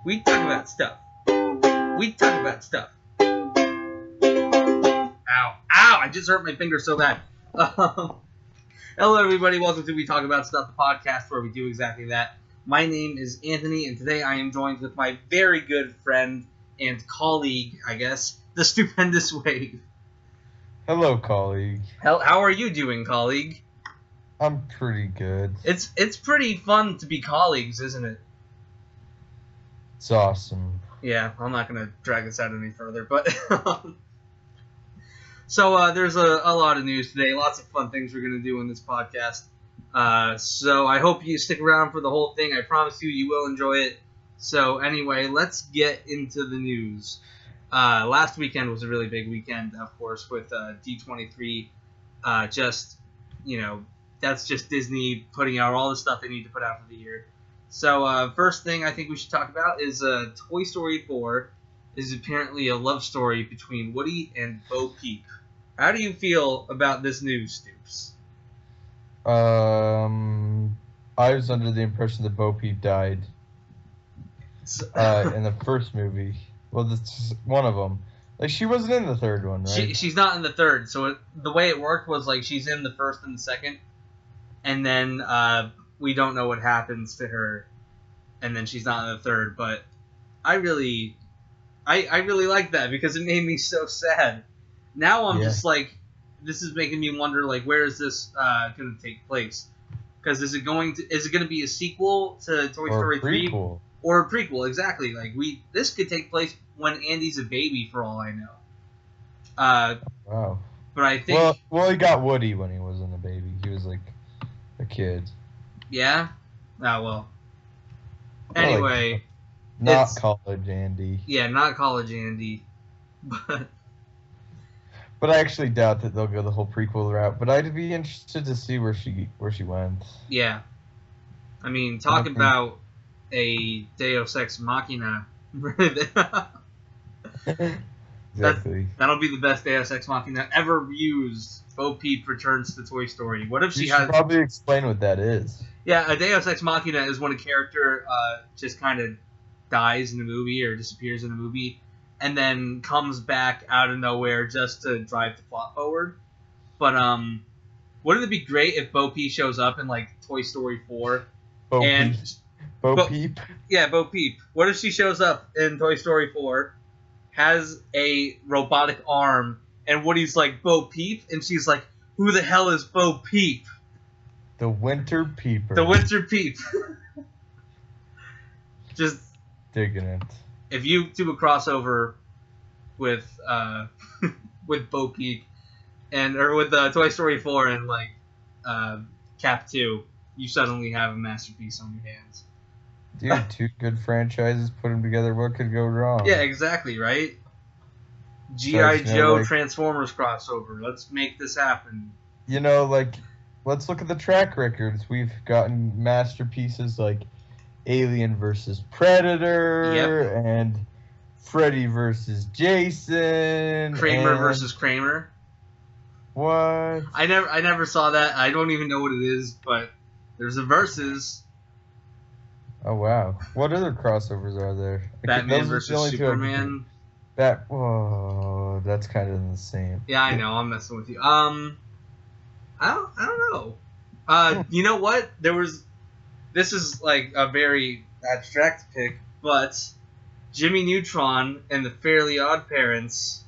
We talk about stuff. We talk about stuff. Ow. Ow! I just hurt my finger so bad. Hello, everybody. Welcome to We Talk About Stuff, the podcast where we do exactly that. My name is Anthony, and today I am joined with my very good friend and colleague, I guess, the Stupendous Wave. Hello, colleague. How are you doing, colleague? I'm pretty good. It's pretty fun to be colleagues, isn't it? It's awesome. Yeah, I'm not going to drag this out any further, but... So there's a lot of news today, lots of fun things we're going to do in this podcast. So I hope you stick around for the whole thing. I promise you will enjoy it. So anyway, let's get into the news. Last weekend was a really big weekend, of course, with D23. That's just Disney putting out all the stuff they need to put out for the year. So first thing I think we should talk about is Toy Story 4 is apparently a love story between Woody and Bo Peep. How do you feel about this news, Stupes? I was under the impression that Bo Peep died in the first movie. Well, that's one of them. Like, she wasn't in the third one, right? She's not in the third. So the way it worked was, like, she's in the first and the second, and then we don't know what happens to her, and then she's not in the third. But I really like that because it made me so sad. Now I'm just like, this is making me wonder, like, where is this going to take place? Because is it going to be a sequel to Toy Story 3? Or a prequel, exactly. Like, this could take place when Andy's a baby, for all I know. Wow. But I think... Well, he got Woody when he wasn't a baby. He was, like, a kid. Yeah? Oh, well. Anyway... Not college Andy. Yeah, not college Andy. But I actually doubt that they'll go the whole prequel route. But I'd be interested to see where she went. Yeah. I mean, talk about a Deus Ex Machina. Exactly. That'll be the best Deus Ex Machina ever used. Bo Peep returns to Toy Story. What if she should probably explain what that is. Yeah, a Deus Ex Machina is when a character just kind of dies in a movie or disappears in a movie and then comes back out of nowhere just to drive the plot forward. But wouldn't it be great if Bo Peep shows up in, like, Toy Story 4? Bo Peep? Yeah, Bo Peep. What if she shows up in Toy Story 4, has a robotic arm, and Woody's like, Bo Peep? And she's like, who the hell is Bo Peep? The Winter Peeper. The Winter Peep. Just... digging it. If you do a crossover with with Bo Peep or with Toy Story 4 and, like, Cap 2, you suddenly have a masterpiece on your hands. Dude, two good franchises, put them together, what could go wrong? Yeah, exactly, right? G.I. Joe Transformers crossover. Let's make this happen. You know, like, let's look at the track records. We've gotten masterpieces like Alien vs. Predator, and Freddy vs. Jason, Kramer vs. Kramer. What? I never saw that. I don't even know what it is, but there's a versus. Oh wow! What other crossovers are there? Batman vs. Superman. Whoa, that's kind of the same. Yeah, I know. I'm messing with you. I don't know. You know what? This is, like, a very abstract pick, but Jimmy Neutron and the Fairly Odd Parents,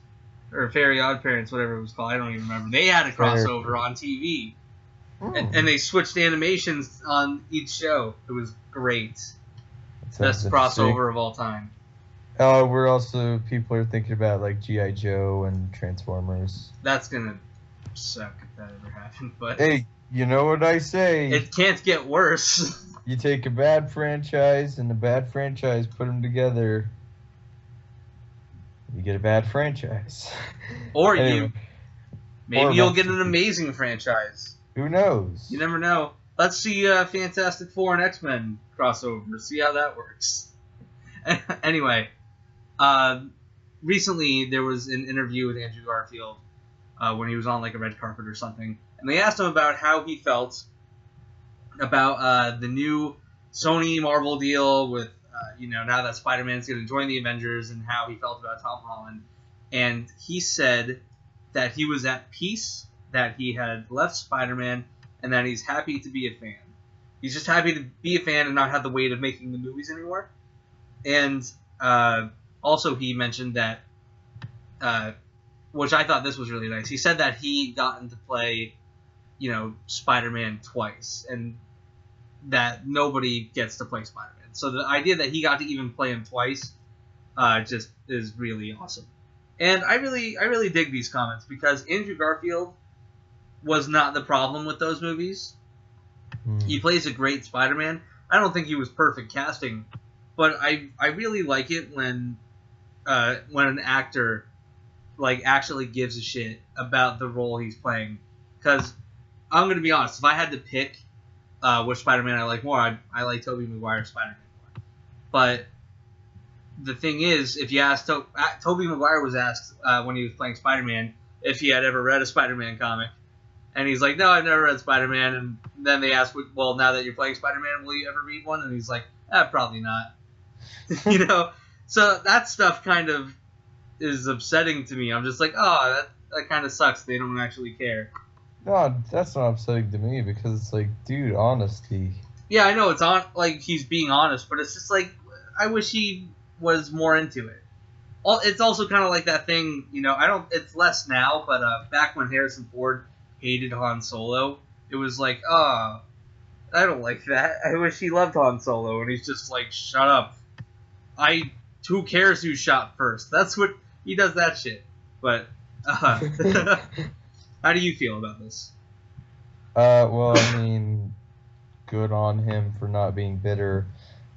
or Fairy Odd Parents, whatever it was called, I don't even remember. They had a crossover on TV, and they switched animations on each show. It was great. Best crossover of all time. People are thinking about, like, G.I. Joe and Transformers. That's gonna suck if that ever happened, but... Hey, you know what I say? It can't get worse. You take a bad franchise and a bad franchise, put them together, you get a bad franchise. Or maybe you'll get an amazing franchise. Who knows? You never know. Let's see Fantastic Four and X-Men crossover. See how that works. Anyway, recently there was an interview with Andrew Garfield when he was on, like, a red carpet or something, and they asked him about how he felt about the new Sony Marvel deal with now that Spider-Man's going to join the Avengers and how he felt about Tom Holland. And he said that he was at peace, that he had left Spider-Man, and that he's happy to be a fan. He's just happy to be a fan and not have the weight of making the movies anymore. And also he mentioned that, which I thought this was really nice, he said that he gotten to play, Spider-Man twice, and that nobody gets to play Spider-Man. So the idea that he got to even play him twice just is really awesome. And I really dig these comments, because Andrew Garfield was not the problem with those movies. He plays a great Spider-Man. I don't think he was perfect casting, but I really like it when an actor actually gives a shit about the role he's playing. Because I'm gonna be honest, if I had to pick which Spider-Man I like more, I like Tobey Maguire's Spider-Man more. But the thing is, if you ask Tobey Maguire was asked when he was playing Spider-Man if he had ever read a Spider-Man comic, and he's like, no, I've never read Spider-Man. And then they asked, well, now that you're playing Spider-Man, will you ever read one? And he's like, probably not. So that stuff kind of is upsetting to me. I'm just like, oh, that kind of sucks. They don't actually care. No, that's not upsetting to me, because it's like, dude, honesty. Yeah, I know it's he's being honest, but it's just like, I wish he was more into it. It's also kind of like that thing, it's less now, but back when Harrison Ford hated Han Solo, it was like, I don't like that. I wish he loved Han Solo, and he's just like, shut up. Who cares who shot first? That's what he does, that shit. But how do you feel about this? Well, I mean, good on him for not being bitter.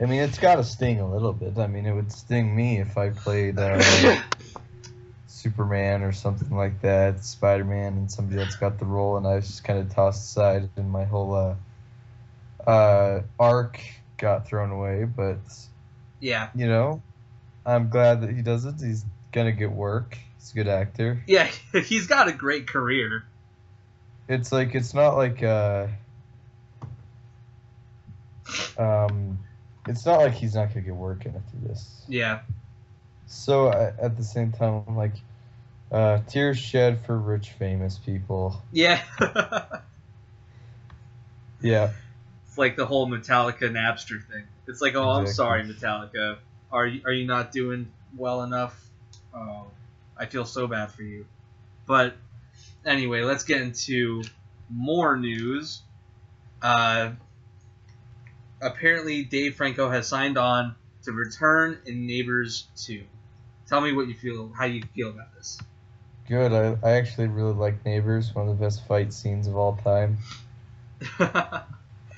I mean, it's got to sting a little bit. I mean, it would sting me if I played Superman or something like that, Spider-Man, and somebody else got the role, and I was just kind of tossed aside, and my whole arc got thrown away. But yeah, I'm glad that he does it. He's gonna get work. He's a good actor. Yeah, he's got a great career. It's not like it's not like he's not gonna get work in after this. Yeah. So at the same time, I'm like, tears shed for rich famous people. Yeah. Yeah. It's like the whole Metallica Napster thing. It's like, oh, exactly. I'm sorry, Metallica. Are you not doing well enough? Oh, I feel so bad for you. But anyway, let's get into more news. Apparently, Dave Franco has signed on to return in Neighbors 2. Tell me how you feel about this. Good. I actually really like Neighbors. One of the best fight scenes of all time.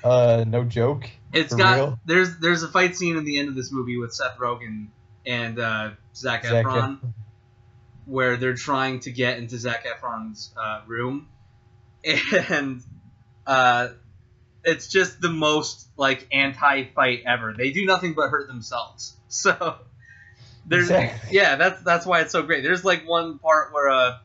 No joke. Real. There's a fight scene in the end of this movie with Seth Rogen and Zac Efron, where they're trying to get into Zac Efron's room, and it's just the most anti-fight ever. They do nothing but hurt themselves. So there's that's why it's so great. There's one part where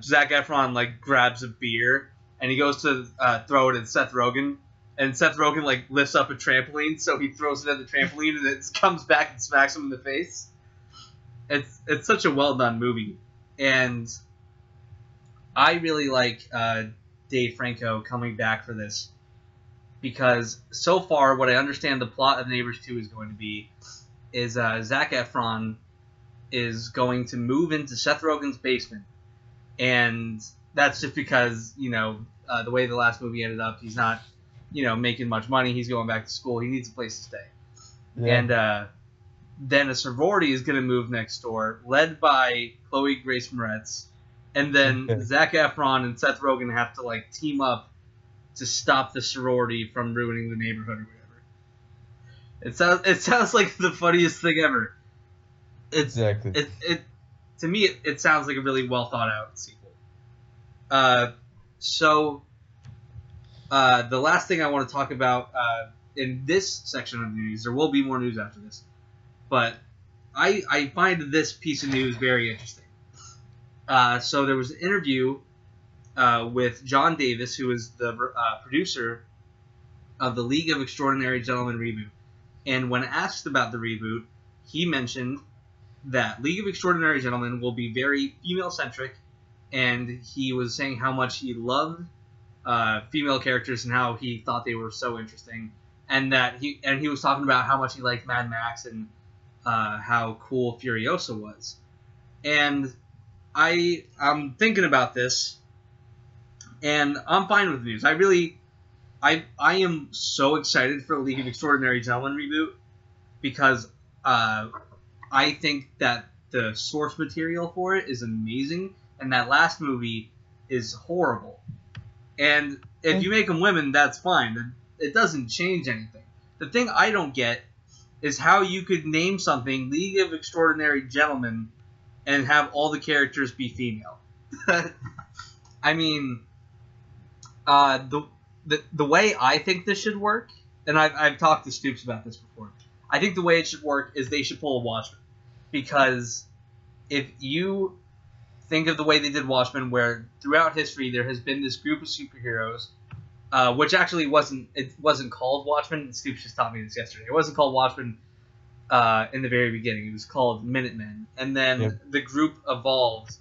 Zac Efron grabs a beer and he goes to throw it at Seth Rogen, and Seth Rogen lifts up a trampoline, so he throws it at the trampoline and it comes back and smacks him in the face. It's such a well done movie, and I really like Dave Franco coming back for this, because so far what I understand the plot of Neighbors 2 is going to be is Zac Efron is going to move into Seth Rogen's basement, and that's just because the way the last movie ended up, he's not making much money. He's going back to school. He needs a place to stay, and then a sorority is going to move next door, led by Chloe Grace Moretz. And then Zac Efron and Seth Rogen have to team up to stop the sorority from ruining the neighborhood or whatever. It sounds like the funniest thing ever. Exactly. To me it sounds like a really well thought out sequel. So the last thing I want to talk about in this section of news, there will be more news after this, but I find this piece of news very interesting. So there was an interview with John Davis, who is the producer of the League of Extraordinary Gentlemen reboot. And when asked about the reboot, he mentioned that League of Extraordinary Gentlemen will be very female-centric, and he was saying how much he loved female characters and how he thought they were so interesting, and he was talking about how much he liked Mad Max and how cool Furiosa was. And I'm thinking about this, and I'm fine with the news. I am so excited for the League of Extraordinary Gentlemen reboot because I think that the source material for it is amazing, and that last movie is horrible. And if you make them women, that's fine. It doesn't change anything. The thing I don't get is how you could name something League of Extraordinary Gentlemen and have all the characters be female. I mean, the way I think this should work, and I've talked to Stupes about this before, I think the way it should work is they should pull a Watchmen. Because if you think of the way they did Watchmen, where throughout history there has been this group of superheroes, which actually wasn't called Watchmen. Stupes just taught me this yesterday. It wasn't called Watchmen in the very beginning. It was called Minutemen. And then the group evolved,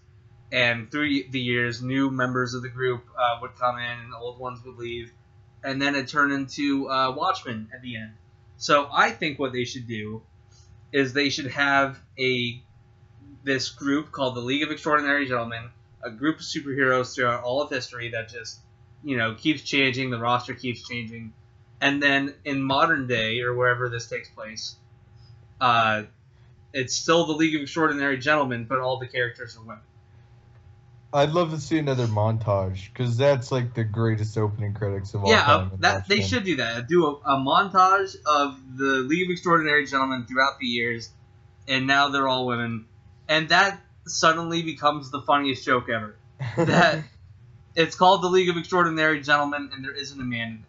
and through the years, new members of the group would come in, and old ones would leave, and then it turned into Watchmen at the end. So I think what they should do is they should have this group called the League of Extraordinary Gentlemen, a group of superheroes throughout all of history that just, keeps changing, the roster keeps changing, and then in modern day, or wherever this takes place, it's still the League of Extraordinary Gentlemen, but all the characters are women. I'd love to see another montage, because that's like the greatest opening credits of all time. Yeah, they should do that. Do a montage of the League of Extraordinary Gentlemen throughout the years, and now they're all women. And that suddenly becomes the funniest joke ever. That it's called the League of Extraordinary Gentlemen, and there isn't a man in it.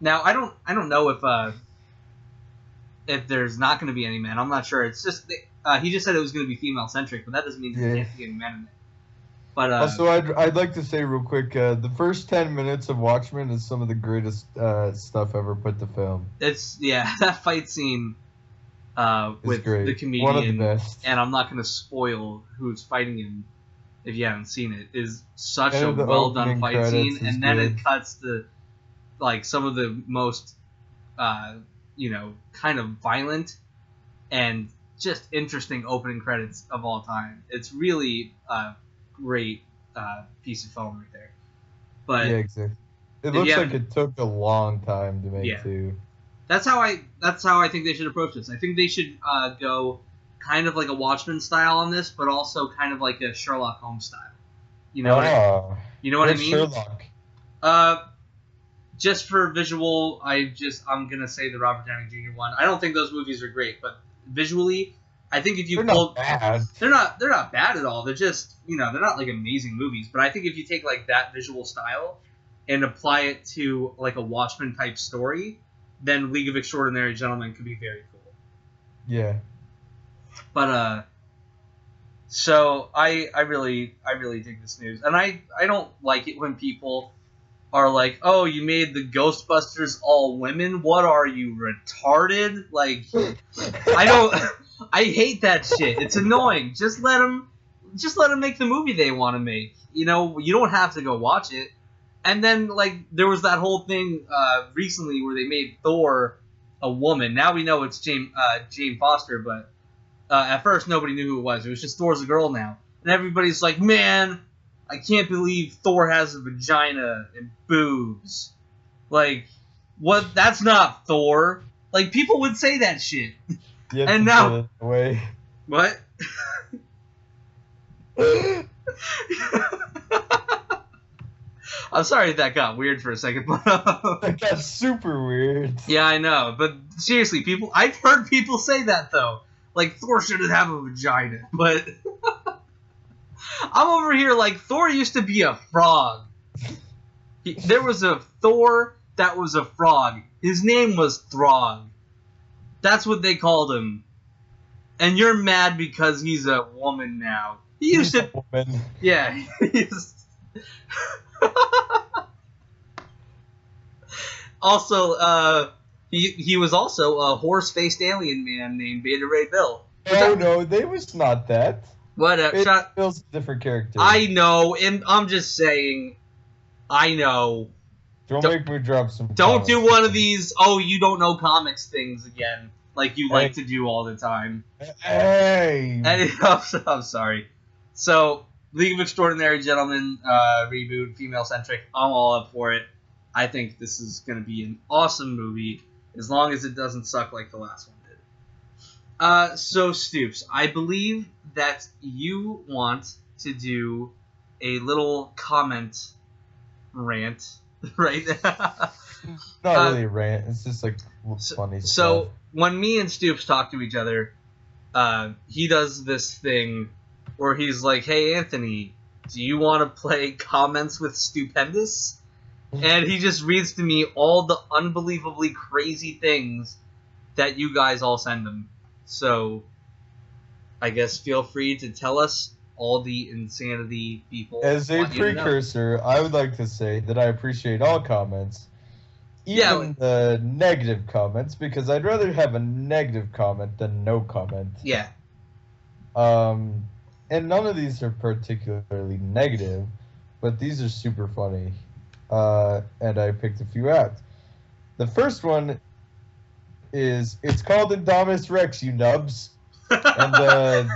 Now, I don't know if there's not going to be any men. I'm not sure. It's just he just said it was going to be female-centric, but that doesn't mean there can't be any men in it. But, also, I'd like to say real quick, the first 10 minutes of Watchmen is some of the greatest stuff ever put to film. That fight scene with the comedian, one of the best. And I'm not going to spoil who's fighting him if you haven't seen it, is such a well-done fight scene, and then it cuts to some of the most kind of violent and just interesting opening credits of all time. It's really great piece of film right there. But yeah, exactly. It looks like it took a long time to make too. That's how I think they should approach this. I think they should go kind of like a Watchmen style on this, but also kind of like a Sherlock Holmes style. You know what I mean? Sherlock. Just for visual, I'm gonna say the Robert Downey Jr. one. I don't think those movies are great, but visually, I think if you not bad. They're not bad at all. They're just they're not like amazing movies. But I think if you take like that visual style and apply it to like a Watchmen type story, then League of Extraordinary Gentlemen could be very cool. Yeah. But so I really dig this news, and I don't like it when people are like, oh, you made the Ghostbusters all women? What are you, retarded? Like, I hate that shit. It's annoying. Just let them make the movie they want to make. You don't have to go watch it. And then, there was that whole thing recently where they made Thor a woman. Now we know it's Jane Foster, but at first nobody knew who it was. It was just Thor's a girl now. And everybody's like, man, I can't believe Thor has a vagina and boobs. Like, what? That's not Thor. Like, people would say that shit. And now... Away. What? I'm sorry that got weird for a second, but... That got super weird. Yeah, I know. But seriously, I've heard people say that, though. Like, Thor shouldn't have a vagina. But... I'm over here like, Thor used to be a frog. There was a Thor that was a frog. His name was Throg. That's what they called him. And you're mad because he's a woman now. He used to... a woman. Yeah. Also, He was also a horse-faced alien man named Beta Ray Bill. No, they was not that. What? Bill's a different character. I know, and I'm just saying. I know. Don't make me drop some. Don't do one of these. Oh, you don't know comics things again, like you like to do all the time. Hey. I'm sorry. So, League of Extraordinary Gentlemen reboot, female-centric. I'm all up for it. I think this is going to be an awesome movie, as long as it doesn't suck like the last one did. So, Stupes, I believe that you want to do a little comment rant, right? Not really a rant. It's just like funny stuff. So, when me and Stupes talk to each other, he does this thing where he's like, "Hey, Anthony, do you want to play Comments with Stupendous?" And he just reads to me all the unbelievably crazy things that you guys all send him. So, I guess feel free to tell us all the insanity people. As a precursor, I would like to say that I appreciate all comments, even the negative comments, because I'd rather have a negative comment than no comment. Yeah. And none of these are particularly negative, but these are super funny. And I picked a few out. The first one is, it's called Indominus Rex, you nubs. And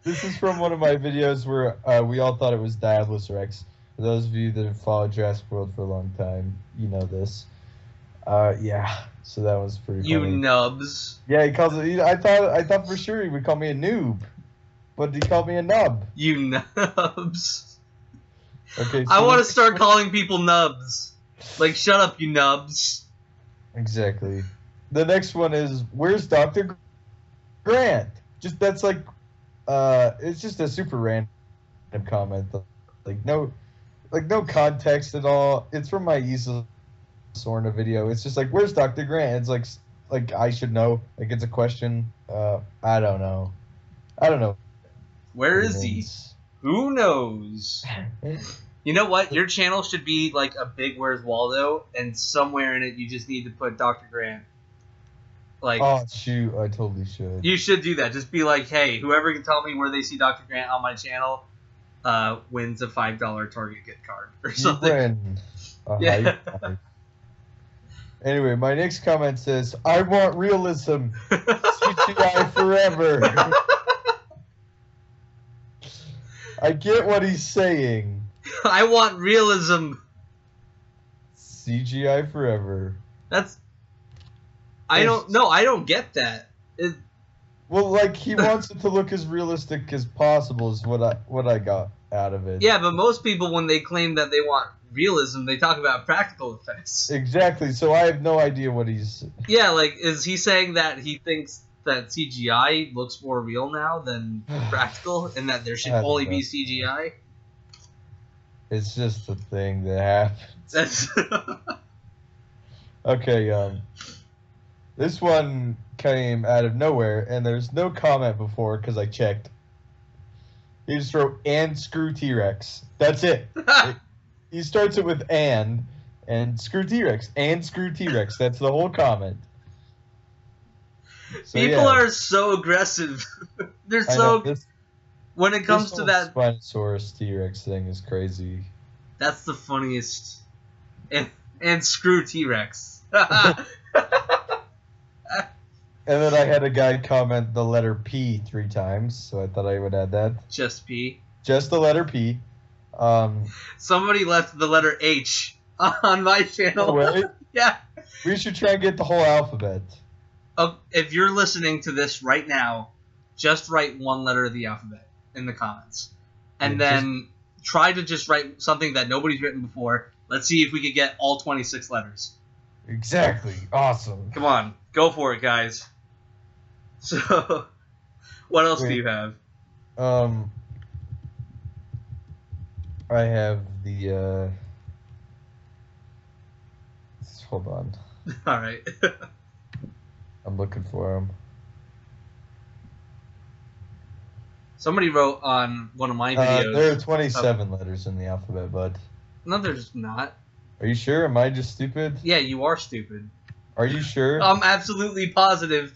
this is from one of my videos where we all thought it was Diabolus Rex. For those of you that have followed Jurassic World for a long time, you know this. Yeah, so that was pretty funny. You nubs. Yeah, he calls it. I thought for sure he would call me a noob, but he called me a nub. You nubs. Okay. So I want to start calling people nubs. Like, shut up, you nubs. Exactly. The next one is, where's Dr. Grant? That's like, it's just a super random comment. Like no context at all. It's from my Isa Sorna video. It's just like, where's Dr. Grant? It's like I should know. Like, it's a question. I don't know. Where is he? Who knows? You know what? Your channel should be like a big Where's Waldo, and somewhere in it you just need to put Dr. Grant. Like, oh shoot, I totally should. You should do that. Just be like, hey, whoever can tell me where they see Dr. Grant on my channel wins a $5 Target gift card or something. Yeah. Anyway, my next comment says, I want realism. CGI forever. I get what he's saying. I want realism. CGI forever. I don't get that. Well, like, he wants it to look as realistic as possible is what I got out of it. Yeah, but most people, when they claim that they want realism, they talk about practical effects. Exactly, so I have no idea what he's... Yeah, like, is he saying that he thinks that CGI looks more real now than practical, and that there should only be CGI? It's just a thing that happens. Okay, this one came out of nowhere, and there's no comment before because I checked. He just wrote, and screw T-Rex. That's it. He starts it with and screw T-Rex, and screw T-Rex. That's the whole comment. So, people are so aggressive. They're so... when it comes to that... Spinosaurus T-Rex thing is crazy. That's the funniest. And screw T-Rex. And then I had a guy comment the letter P 3 times, so I thought I would add that. Just P? Just the letter P. Somebody left the letter H on my channel. Oh, really? Yeah. We should try and get the whole alphabet. If you're listening to this right now, just write one letter of the alphabet in the comments. And then try to just write something that nobody's written before. Let's see if we could get all 26 letters. Exactly. Awesome. Come on. Go for it, guys. So, what else do you have? I have the, hold on. All right. I'm looking for him. Somebody wrote on one of my videos. There are 27 letters in the alphabet, bud. No, there's not. Are you sure? Am I just stupid? Yeah, you are stupid. Are you sure? I'm absolutely positive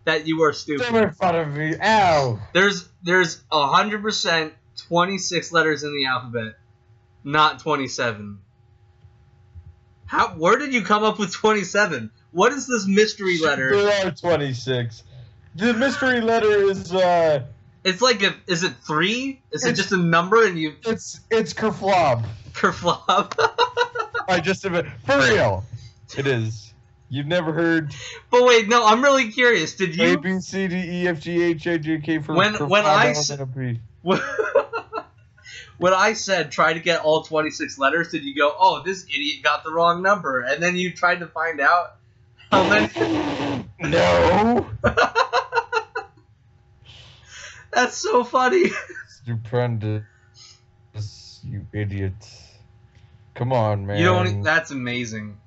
that you are stupid. Don't make fun of me. Ow! There's 100% 26 letters in the alphabet, not 27. Where did you come up with 27? What is this mystery letter? There are 26. The mystery letter is It's like is it 3? Is it just a number and you? It's kerflob. Kerflob. I just admit, for real. It is. You've never heard. But wait, no, I'm really curious. Did you? A B C D E F G H I J K for when I when I said try to get all 26 letters, did you go, oh, this idiot got the wrong number, and then you tried to find out how many? No. That's so funny. Stupendous, you idiot. Come on, man. You don't. That's amazing.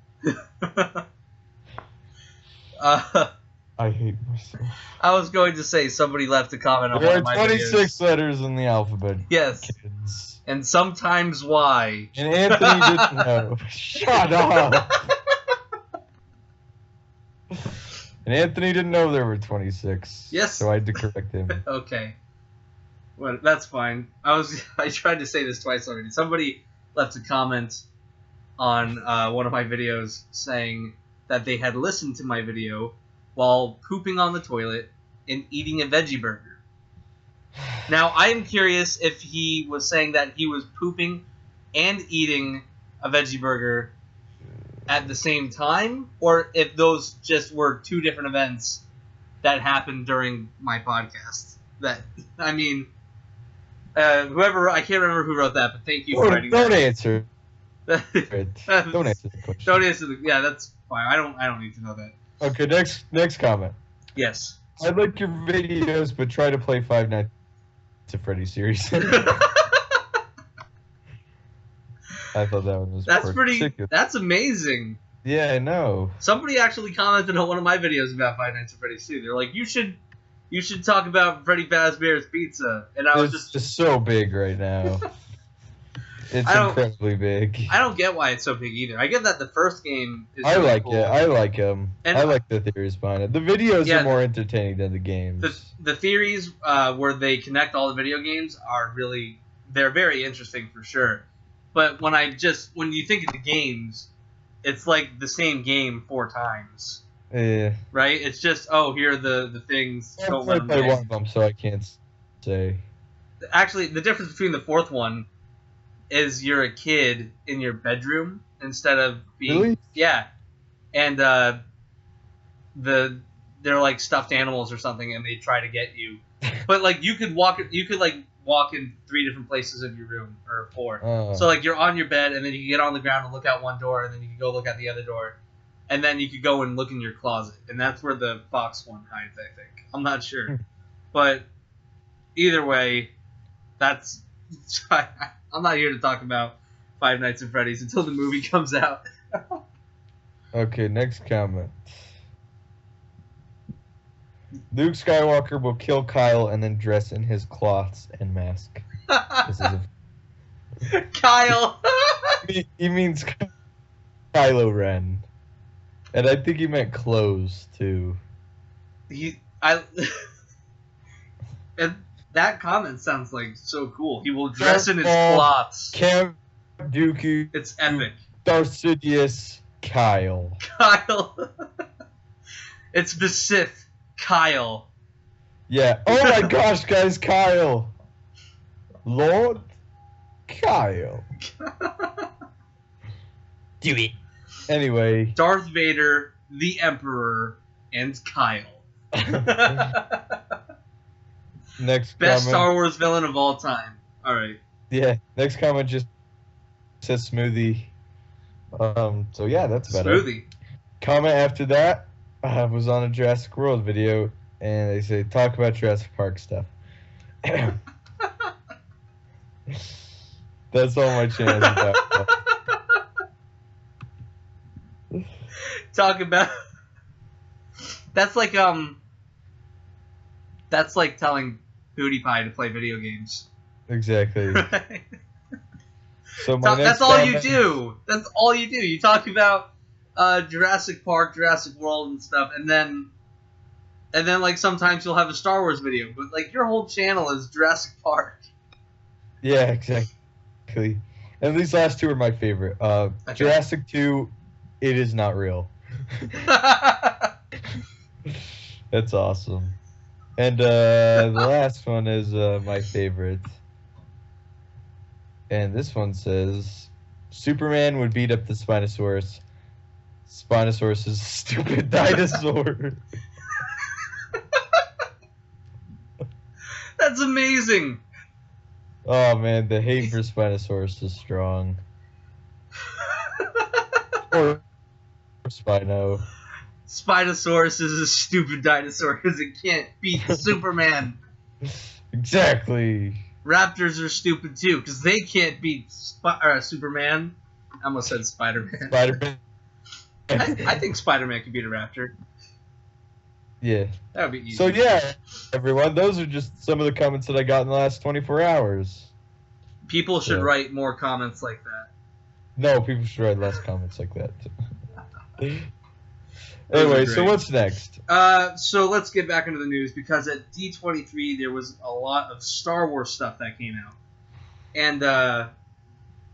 I hate myself. I was going to say somebody left a comment on there one of my videos. There are 26 letters in the alphabet. Yes. Kids. And sometimes why? And Anthony didn't know. Shut up. And Anthony didn't know there were 26. Yes. So I had to correct him. Okay. Well, that's fine. I tried to say this twice already. Somebody left a comment on one of my videos saying that they had listened to my video while pooping on the toilet and eating a veggie burger. Now, I am curious if he was saying that he was pooping and eating a veggie burger at the same time, or if those just were two different events that happened during my podcast. I can't remember who wrote that, but thank you for writing that. Don't answer. Don't answer the question. Don't answer yeah, that's fine. I don't need to know that. Okay, next comment. Yes. I like your videos, but try to play Five Nights at Freddy's series. I thought that one was That's amazing. Yeah, I know. Somebody actually commented on one of my videos about Five Nights at Freddy's too. They're like, you should talk about Freddy Fazbear's Pizza, and I was just so big right now. It's incredibly big. I don't get why it's so big either. I get that the first game is I really like cool. it. I like them. And I like the theories behind it. The videos are more entertaining than the games. The theories where they connect all the video games are they're very interesting for sure. But when you think of the games, it's like the same game 4 times. Yeah. Right? It's just, here are the things. I play one of them, so I can't say. Actually, the difference between the 4th one is you're a kid in your bedroom instead of being... Really? Yeah. And they're like stuffed animals or something, and they try to get you. But like you could walk in 3 different places in your room, or 4. So like you're on your bed, and then you can get on the ground and look out one door, and then you can go look at the other door, and then you could go and look in your closet, and that's where the fox one hides, I think. I'm not sure, but either way, that's. I'm not here to talk about Five Nights at Freddy's until the movie comes out. Okay, next comment. Luke Skywalker will kill Kyle and then dress in his cloths and mask. Kyle! He means Kylo Ren. And I think he meant clothes, too. And that comment sounds like so cool. He will dress in his cloths. Count Dooku. It's epic. Darth Sidious. Kyle. Kyle. It's the Sith. Kyle. Yeah. Oh my gosh, guys, Kyle. Lord Kyle. Do it. Anyway. Darth Vader, the Emperor, and Kyle. Next Best comment. Star Wars villain of all time. Alright. Yeah, next comment just says smoothie. So yeah, that's better. Smoothie. Comment after that was on a Jurassic World video, and they say, talk about Jurassic Park stuff. That's all my channel is about. Talk about... That's like telling PewDiePie to play video games. Exactly. Right? So my next That's all you comment- do. That's all you do. You talk about Jurassic Park, Jurassic World, and stuff, and then like sometimes you'll have a Star Wars video, but like your whole channel is Jurassic Park. Yeah, exactly. And these last two are my favorite. Okay. Jurassic 2, it is not real. That's awesome. And the last one is my favorite. And this one says, Superman would beat up the Spinosaurus. Spinosaurus is a stupid dinosaur. That's amazing. Oh man, the hate for Spinosaurus is strong. Or Spino. Spinosaurus is a stupid dinosaur because it can't beat Superman. Exactly. Raptors are stupid too because they can't beat Superman. I almost said Spider-Man. Spider-Man. I think Spider-Man could beat a raptor. Yeah. That would be easy. So yeah, everyone, those are just some of the comments that I got in the last 24 hours. People should Yeah. write more comments like that. No, people should write less comments like that. Those Anyway, are so great. what's next? So let's get back into the news because at D23 there was a lot of Star Wars stuff that came out, and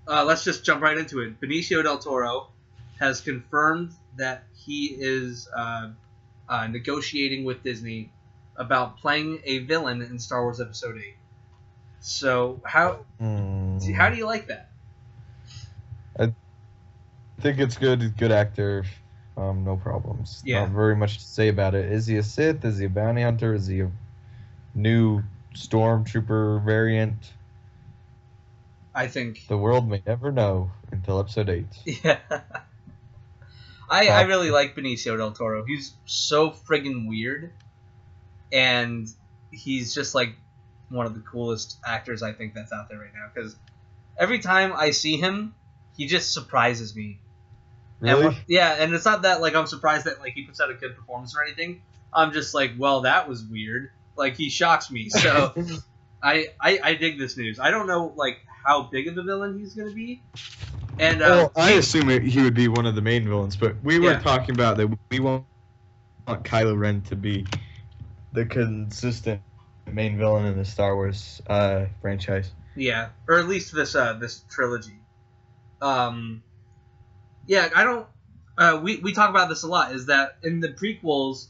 let's just jump right into it. Benicio del Toro has confirmed that he is negotiating with Disney about playing a villain in Star Wars Episode 8. So how do you like that? I think it's good. He's a good actor. No problems. Yeah. Not very much to say about it. Is he a Sith? Is he a bounty hunter? Is he a new stormtrooper variant? I think. The world may never know until Episode 8. Yeah. I really like Benicio del Toro. He's so friggin' weird, and he's just like one of the coolest actors I think that's out there right now. Because every time I see him, he just surprises me. Really? And it's not that like I'm surprised that like he puts out a good performance or anything. I'm just like, well, that was weird. Like he shocks me. So I dig this news. I don't know like how big of a villain he's gonna be. And Well, I assume he would be one of the main villains, but we were Yeah. talking about that we want Kylo Ren to be the consistent main villain in the Star Wars franchise. yeah, or at least this trilogy. Yeah, I don't. We talk about this a lot. Is that in the prequels,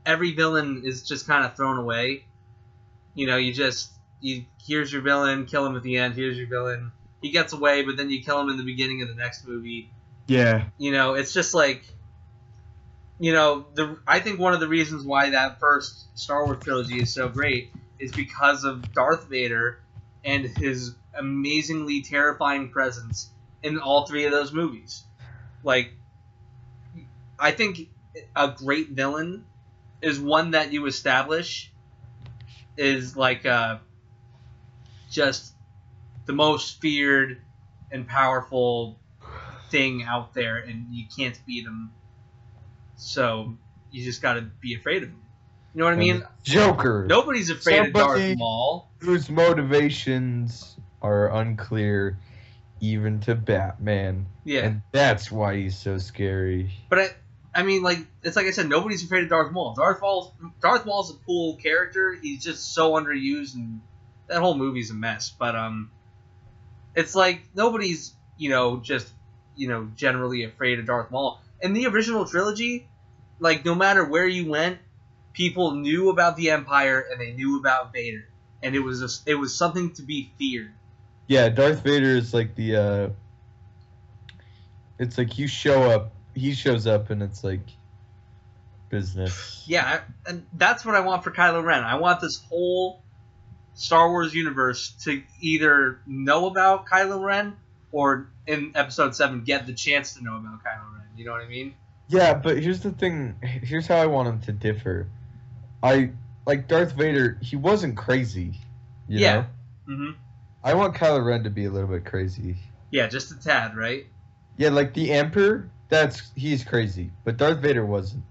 every villain is just kind of thrown away. You know, here's your villain, kill him at the end. Here's your villain. He gets away, but then you kill him in the beginning of the next movie. Yeah. You know, it's just like, you know, I think one of the reasons why that first Star Wars trilogy is so great is because of Darth Vader and his amazingly terrifying presence in all three of those movies. Like, I think a great villain is one that you establish is like just the most feared and powerful thing out there, and you can't beat him. So you just got to be afraid of him. You know what I mean? Joker. Nobody's afraid of Darth Somebody Maul. Whose motivations are unclear, even to Batman. Yeah, And that's why he's so scary. but I mean, like it's like I said, nobody's afraid of Darth Maul. Darth Maul's a cool character. He's just so underused, and that whole movie's a mess. But it's like nobody's just generally afraid of Darth Maul. In the original trilogy, like no matter where you went, people knew about the Empire and they knew about Vader, and it was something to be feared. Yeah, Darth Vader is like the it's like he shows up and it's like business. Yeah, and that's what I want for Kylo Ren. I want this whole Star Wars universe to either know about Kylo Ren or in Episode 7 get the chance to know about Kylo Ren. You know what I mean? Yeah, but here's the thing. Here's how I want him to differ. I like Darth Vader. He wasn't crazy. You know? Mm-hmm. I want Kylo Ren to be a little bit crazy. Yeah, just a tad, right? Yeah, like the Emperor. He's crazy, but Darth Vader wasn't.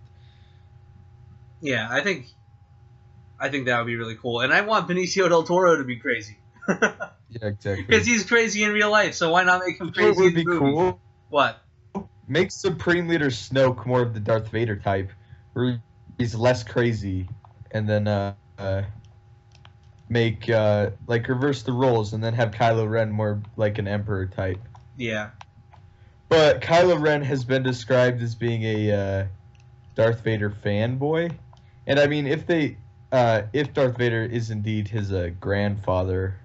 Yeah, I think that would be really cool, and I want Benicio del Toro to be crazy. Yeah, exactly. Because he's crazy in real life, so why not make him You know what crazy would in the be movie? cool? What? Make Supreme Leader Snoke more of the Darth Vader type, where he's less crazy, and then make like reverse the roles, and then have Kylo Ren more like an Emperor type. Yeah. But Kylo Ren has been described as being a Darth Vader fanboy, and I mean, if Darth Vader is indeed his grandfather,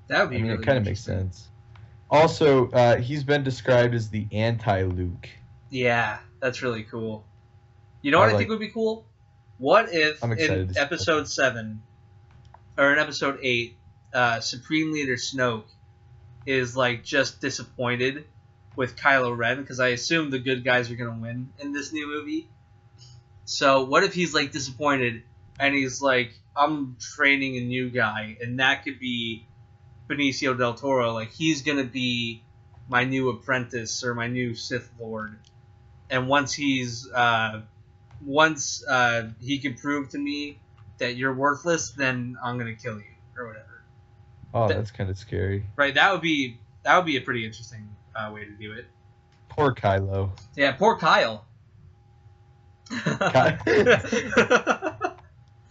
That would be I mean, really it kind of makes interesting. sense. Also, he's been described as the anti-Luke. Yeah, that's really cool. You know I what I think like. would be cool? What if I'm in excited to see that. episode 7 or in episode 8, Supreme Leader Snoke is like just disappointed with Kylo Ren, because I assume the good guys are gonna win in this new movie. So what if he's like disappointed and he's like, I'm training a new guy, and that could be Benicio del Toro. Like, he's gonna be my new apprentice or my new Sith Lord. And once he can prove to me that you're worthless, then I'm gonna kill you or whatever. Oh, that's kind of scary. Right? That would be a pretty interesting way to do it. Poor Kylo. Yeah, poor Kyle.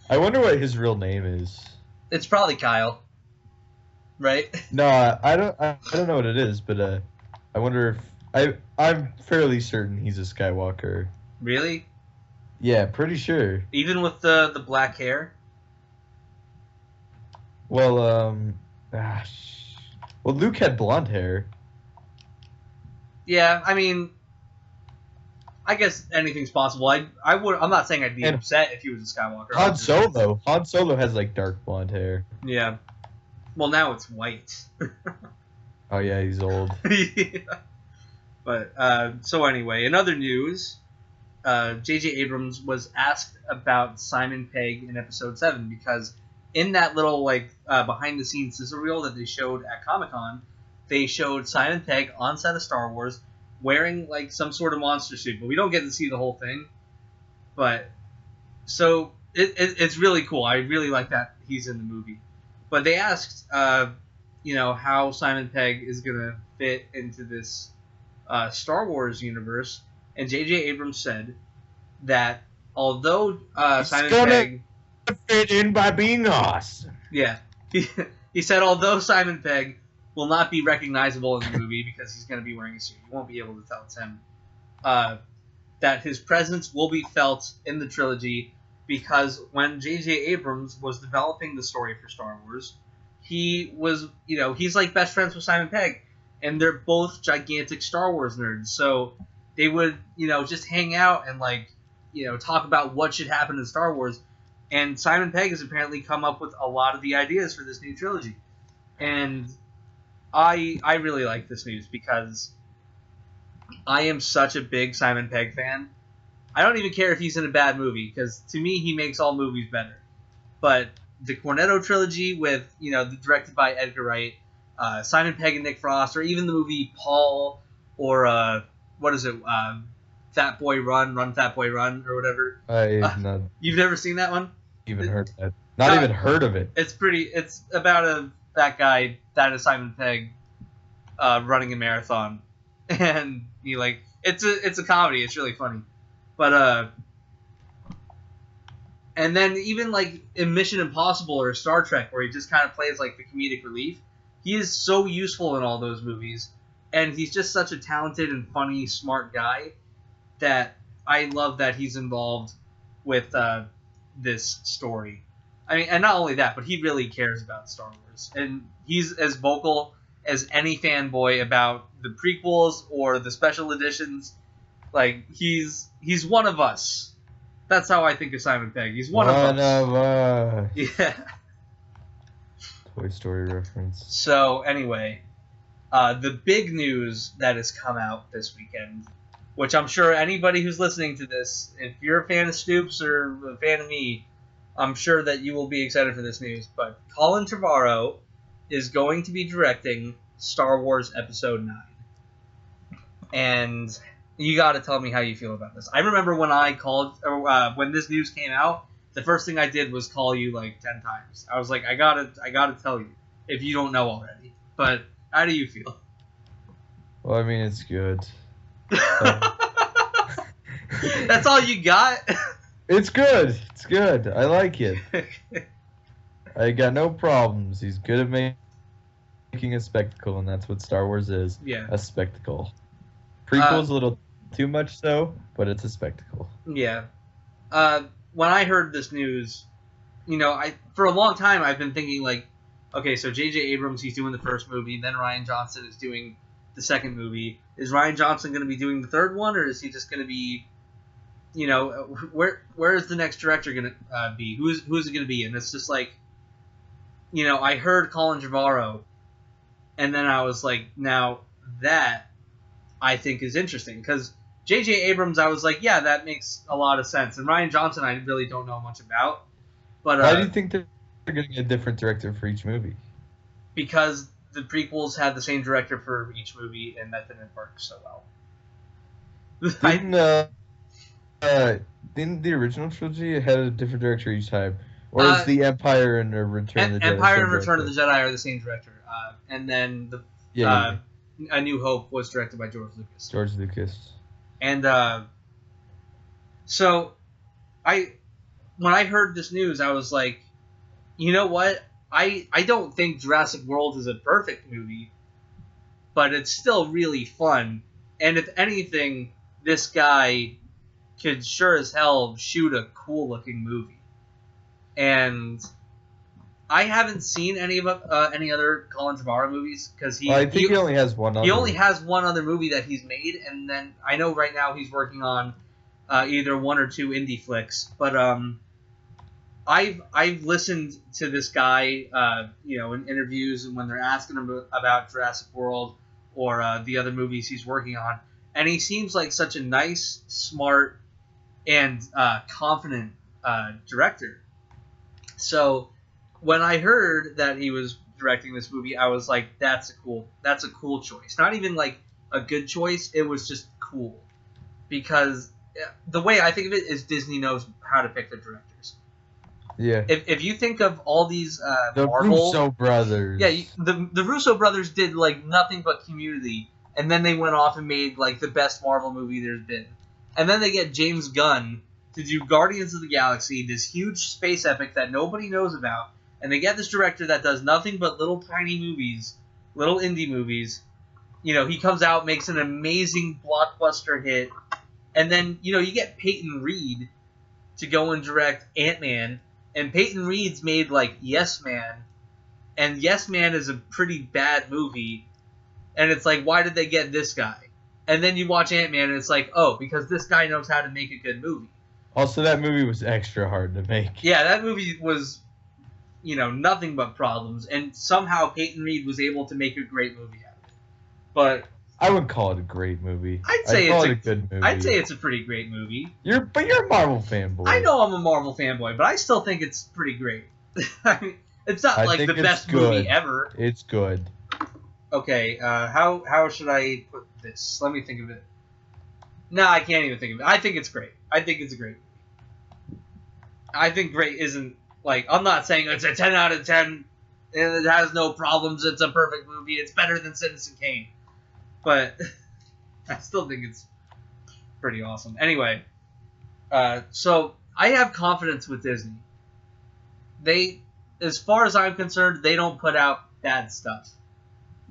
I wonder what his real name is. It's probably Kyle, right? No, I don't. I don't know what it is, but I wonder if I'm fairly certain he's a Skywalker. Really? Yeah, pretty sure. Even with the black hair? Well, well, Luke had blonde hair. Yeah, I mean, I guess anything's possible. I'm not saying I'd be And upset if he was a Skywalker. Han Solo has like dark blonde hair. Yeah. Well, now it's white. Oh yeah, he's old. Yeah. But so anyway, in other news, J.J. Abrams was asked about Simon Pegg in episode 7, because in that little like behind the scenes sizzle reel that they showed at Comic-Con, they showed Simon Pegg on set of Star Wars wearing like some sort of monster suit, but we don't get to see the whole thing. But so it's really cool. I really like that he's in the movie. But they asked, how Simon Pegg is gonna fit into this Star Wars universe, and J.J. Abrams said that although Simon Pegg fit in by being awesome. Yeah. He said although Simon Pegg will not be recognizable in the movie because he's going to be wearing a suit, you won't be able to tell it's him, that his presence will be felt in the trilogy, because when J.J. Abrams was developing the story for Star Wars, he was, he's like best friends with Simon Pegg, and they're both gigantic Star Wars nerds, so they would, just hang out and like, talk about what should happen in Star Wars. And Simon Pegg has apparently come up with a lot of the ideas for this new trilogy. And I really like this news, because I am such a big Simon Pegg fan. I don't even care if he's in a bad movie, because to me he makes all movies better. But the Cornetto trilogy with, directed by Edgar Wright, Simon Pegg and Nick Frost, or even the movie Paul, or what is it, Fat Boy Run, Run Fat Boy Run, or whatever. You've never seen that one? Even heard of it. Not even heard of it. It's about that guy that is Simon Pegg running a marathon, and it's a comedy. It's really funny, but and then even like in Mission Impossible or Star Trek, where he just kind of plays like the comedic relief, he is so useful in all those movies, and he's just such a talented and funny, smart guy that I love that he's involved with this story. I mean, and not only that, but he really cares about Star Wars, and he's as vocal as any fanboy about the prequels or the special editions. Like, he's one of us. That's how I think of Simon Pegg. He's one of us. Yeah. Toy Story reference. So anyway, the big news that has come out this weekend, which I'm sure anybody who's listening to this, if you're a fan of Stupes or a fan of me, I'm sure that you will be excited for this news. But Colin Trevorrow is going to be directing Star Wars Episode 9. And you got to tell me how you feel about this. I remember when when this news came out, the first thing I did was call you like 10 times. I was like, I gotta tell you. if you don't know already. But how do you feel? Well, I mean, it's good. That's all you got? It's good. It's good. I like it. I got no problems. He's good at making a spectacle, and that's what Star Wars is. Yeah. A spectacle. Prequel's a little too much so, but it's a spectacle. Yeah. When I heard this news, for a long time I've been thinking like, okay, so J.J. Abrams, he's doing the first movie, then Rian Johnson is doing the second movie. Is Rian Johnson going to be doing the third one, or is he just going to be, where is the next director going to be? Who's it going to be? And it's just like, I heard Colin Trevorrow, and then I was like, now that I think is interesting, because J.J. Abrams, I was like, yeah, that makes a lot of sense. And Rian Johnson, I really don't know much about. But why do you think they're getting a different director for each movie? Because the prequels had the same director for each movie, and that didn't work so well. Didn't the original trilogy had a different director each time? Or is the Empire and Return of the Jedi Empire and Return of the Jedi are the same director. And then A New Hope was directed by George Lucas. George Lucas. And so when I heard this news, I was like, you know what? I don't think Jurassic World is a perfect movie, but it's still really fun. And if anything, this guy could sure as hell shoot a cool looking movie. And I haven't seen any other Colin Trevorrow movies because he only has one. He only has one other movie that he's made, and then I know right now he's working on either one or two indie flicks. But I've listened to this guy, in interviews and when they're asking him about Jurassic World or the other movies he's working on, and he seems like such a nice, smart, and confident director. So when I heard that he was directing this movie, I was like, that's a cool choice. Not even like a good choice, it was just cool. Because the way I think of it is Disney knows how to pick their directors. Yeah. If you think of all these the Marvel... Russo brothers. Yeah, the Russo brothers did like nothing but Community, and then they went off and made like the best Marvel movie there's been. And then they get James Gunn to do Guardians of the Galaxy, this huge space epic that nobody knows about. And they get this director that does nothing but little tiny movies, little indie movies. He comes out, makes an amazing blockbuster hit. And then, you get Peyton Reed to go and direct Ant-Man. And Peyton Reed's made, like, Yes Man. And Yes Man is a pretty bad movie. And it's like, why did they get this guy? And then you watch Ant-Man and it's like, oh, because this guy knows how to make a good movie. Also, that movie was extra hard to make. Yeah, that movie was... nothing but problems, and somehow Peyton Reed was able to make a great movie out of it. But I wouldn't call it a great movie. I'd say it's a good movie. I'd say it's a pretty great movie. You're a Marvel fanboy. I know I'm a Marvel fanboy, but I still think it's pretty great. I mean, it's not like the best movie ever. It's good. Okay, how should I put this? Let me think of it. No, I can't even think of it. I think it's great. I think it's a great movie. I think great isn't... Like, I'm not saying it's a 10 out of 10 and it has no problems, it's a perfect movie, it's better than Citizen Kane. But I still think it's pretty awesome. Anyway, so I have confidence with Disney. They, as far as I'm concerned, they don't put out bad stuff.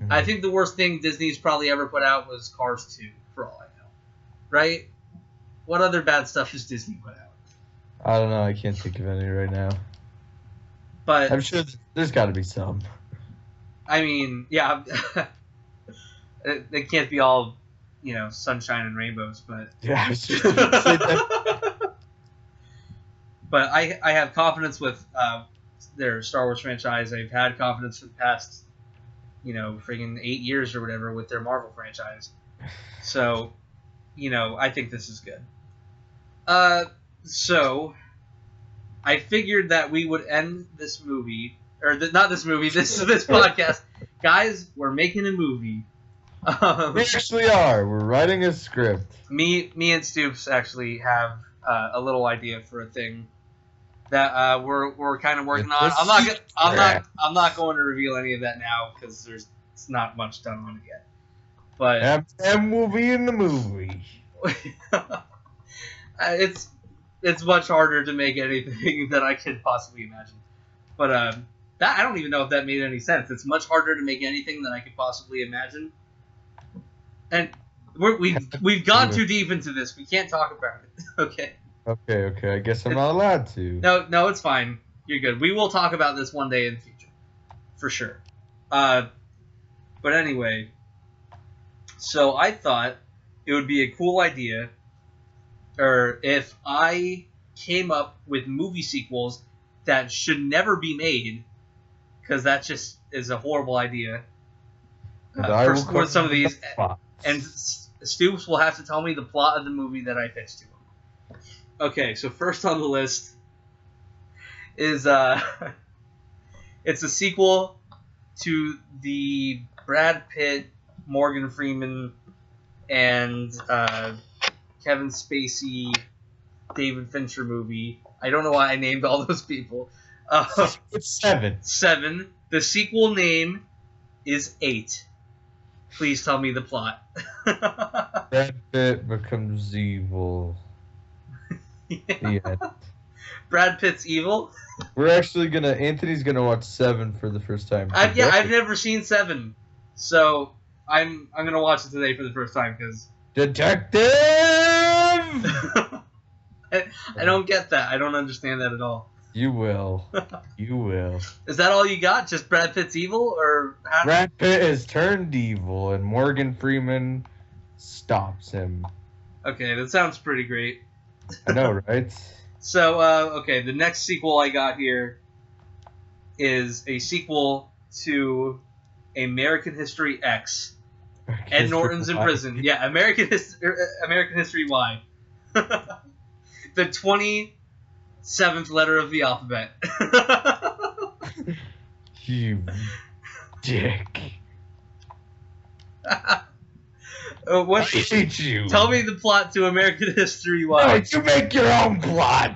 Mm-hmm. I think the worst thing Disney's probably ever put out was Cars 2, for all I know. Right? What other bad stuff has Disney put out? I don't know, I can't think of any right now. But I'm sure there's got to be some. I mean, yeah, it can't be all, sunshine and rainbows, but yeah, I was just say that. But I have confidence with their Star Wars franchise. I've had confidence for the past, friggin' 8 years or whatever with their Marvel franchise. So, I think this is good. So I figured that we would end this movie, or not this movie, this podcast. Guys, we're making a movie. We actually are. We're writing a script. Me and Stupes actually have a little idea for a thing. that we're kind of working on. I'm not going to reveal any of that now because there's not much done on it yet. But M will be in the movie. it's much harder to make anything that I could possibly imagine. But that I don't even know if that made any sense. It's much harder to make anything than I could possibly imagine. And we've gone too deep into this. We can't talk about it. Okay. Okay. I guess I'm not allowed to. No, it's fine. You're good. We will talk about this one day in the future, for sure. But anyway, so I thought it would be a cool idea, or if I came up with movie sequels that should never be made, because that just is a horrible idea. For some of these, and Stupes will have to tell me the plot of the movie that I pitched to him. Okay, so first on the list is it's a sequel to the Brad Pitt, Morgan Freeman, and Kevin Spacey, David Fincher movie. I don't know why I named all those people. It's 7. 7. The sequel name is 8. Please tell me the plot. Brad Pitt becomes evil. Yeah. Brad Pitt's evil? We're actually Anthony's gonna watch 7 for the first time. I've never seen 7. So I'm gonna watch it today for the first time because Detective. I don't get that. I don't understand that at all. You will. You will. Is that all you got? Just Brad Pitt's evil, or Brad Pitt has turned evil, and Morgan Freeman stops him. Okay, that sounds pretty great. I know, right? So, okay, the next sequel I got here is a sequel to American History X. Ed Norton's in prison. Yeah, American History Y. The 27th letter of the alphabet. You dick. What? I hate you. Tell me the plot to American History Y. No, you make your own plot.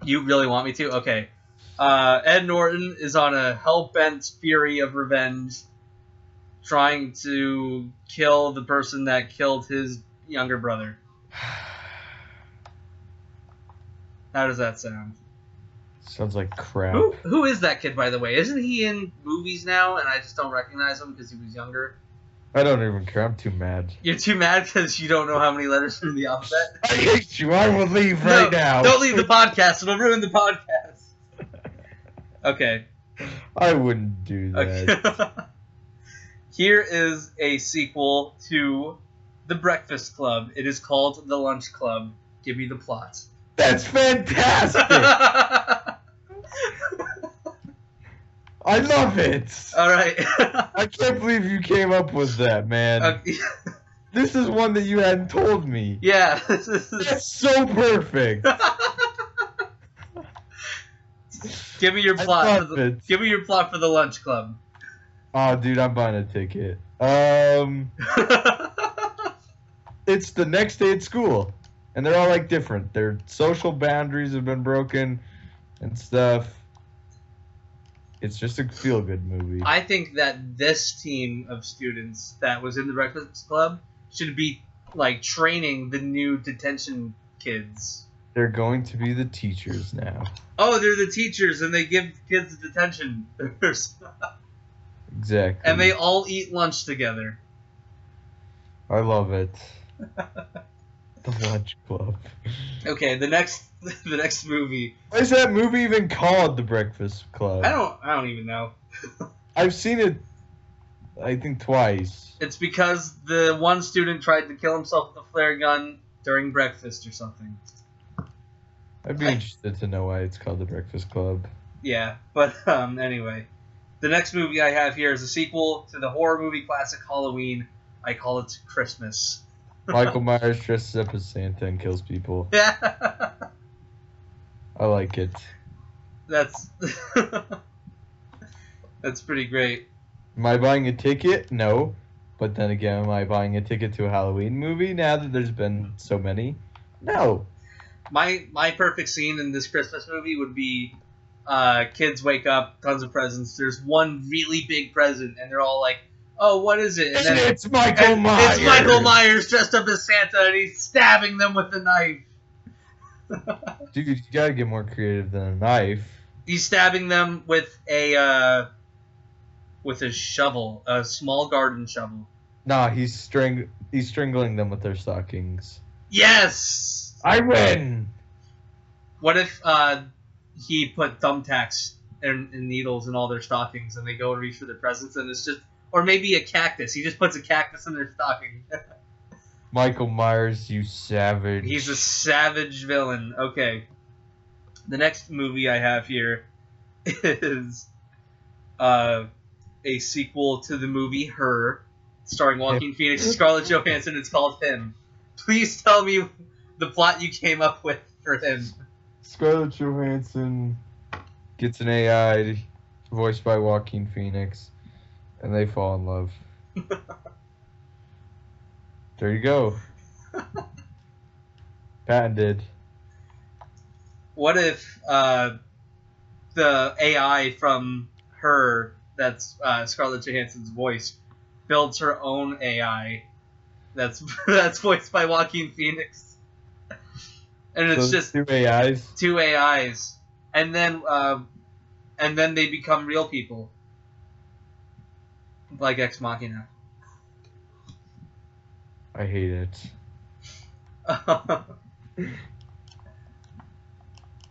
You really want me to? Okay. Ed Norton is on a hell-bent fury of revenge, trying to kill the person that killed his younger brother. How does that sound? Sounds like crap. Who is that kid, by the way? Isn't he in movies now, and I just don't recognize him because he was younger? I don't even care. I'm too mad. You're too mad because you don't know how many letters are in the alphabet? I hate you. I will leave right now. Don't leave the podcast. It'll ruin the podcast. Okay. I wouldn't do that. Okay. Here is a sequel to The Breakfast Club. It is called The Lunch Club. Give me the plot. That's fantastic. I love it. All right. I can't believe you came up with that, man. Okay. This is one that you hadn't told me. Yeah. That's so perfect. Give me your plot. Give me your plot for The Lunch Club. Oh, dude, I'm buying a ticket. It's the next day at school, and they're all like different. Their social boundaries have been broken and stuff. It's just a feel-good movie. I think that this team of students that was in the Breakfast Club should be like training the new detention kids. They're going to be the teachers now. Oh, they're the teachers, and they give kids detention. Exactly. And they all eat lunch together. I love it. The Lunch Club. Okay, the next movie. Why is that movie even called The Breakfast Club? I don't even know. I've seen it, I think, twice. It's because the one student tried to kill himself with a flare gun during breakfast or something. I'd be interested to know why it's called The Breakfast Club. Yeah, but anyway. The next movie I have here is a sequel to the horror movie classic Halloween. I call it Christmas. Michael Myers dresses up as Santa and kills people. Yeah. I like it. That's pretty great. Am I buying a ticket? No. But then again, am I buying a ticket to a Halloween movie now that there's been so many? No. My perfect scene in this Christmas movie would be kids wake up, tons of presents. There's one really big present, and they're all like, "Oh, what is it?" And then it's Michael Myers. It's Michael Myers dressed up as Santa, and he's stabbing them with a knife. Dude, you gotta get more creative than a knife. He's stabbing them with a shovel, a small garden shovel. Nah, he's strangling them with their stockings. Yes! I win! What if he put thumbtacks and needles in all their stockings and they go and reach for their presents and it's just... Or maybe a cactus. He just puts a cactus in their stocking. Michael Myers, you savage. He's a savage villain. Okay. The next movie I have here is a sequel to the movie Her, starring Joaquin Phoenix and Scarlett Johansson. It's called Him. Please tell me the plot you came up with for Him. Scarlett Johansson gets an AI voiced by Joaquin Phoenix, and they fall in love. There you go. Patented. What if the AI from Her, that's Scarlett Johansson's voice, builds her own AI that's voiced by Joaquin Phoenix, and it's so just two AIs. Two AIs, and then they become real people, like Ex Machina. I hate it.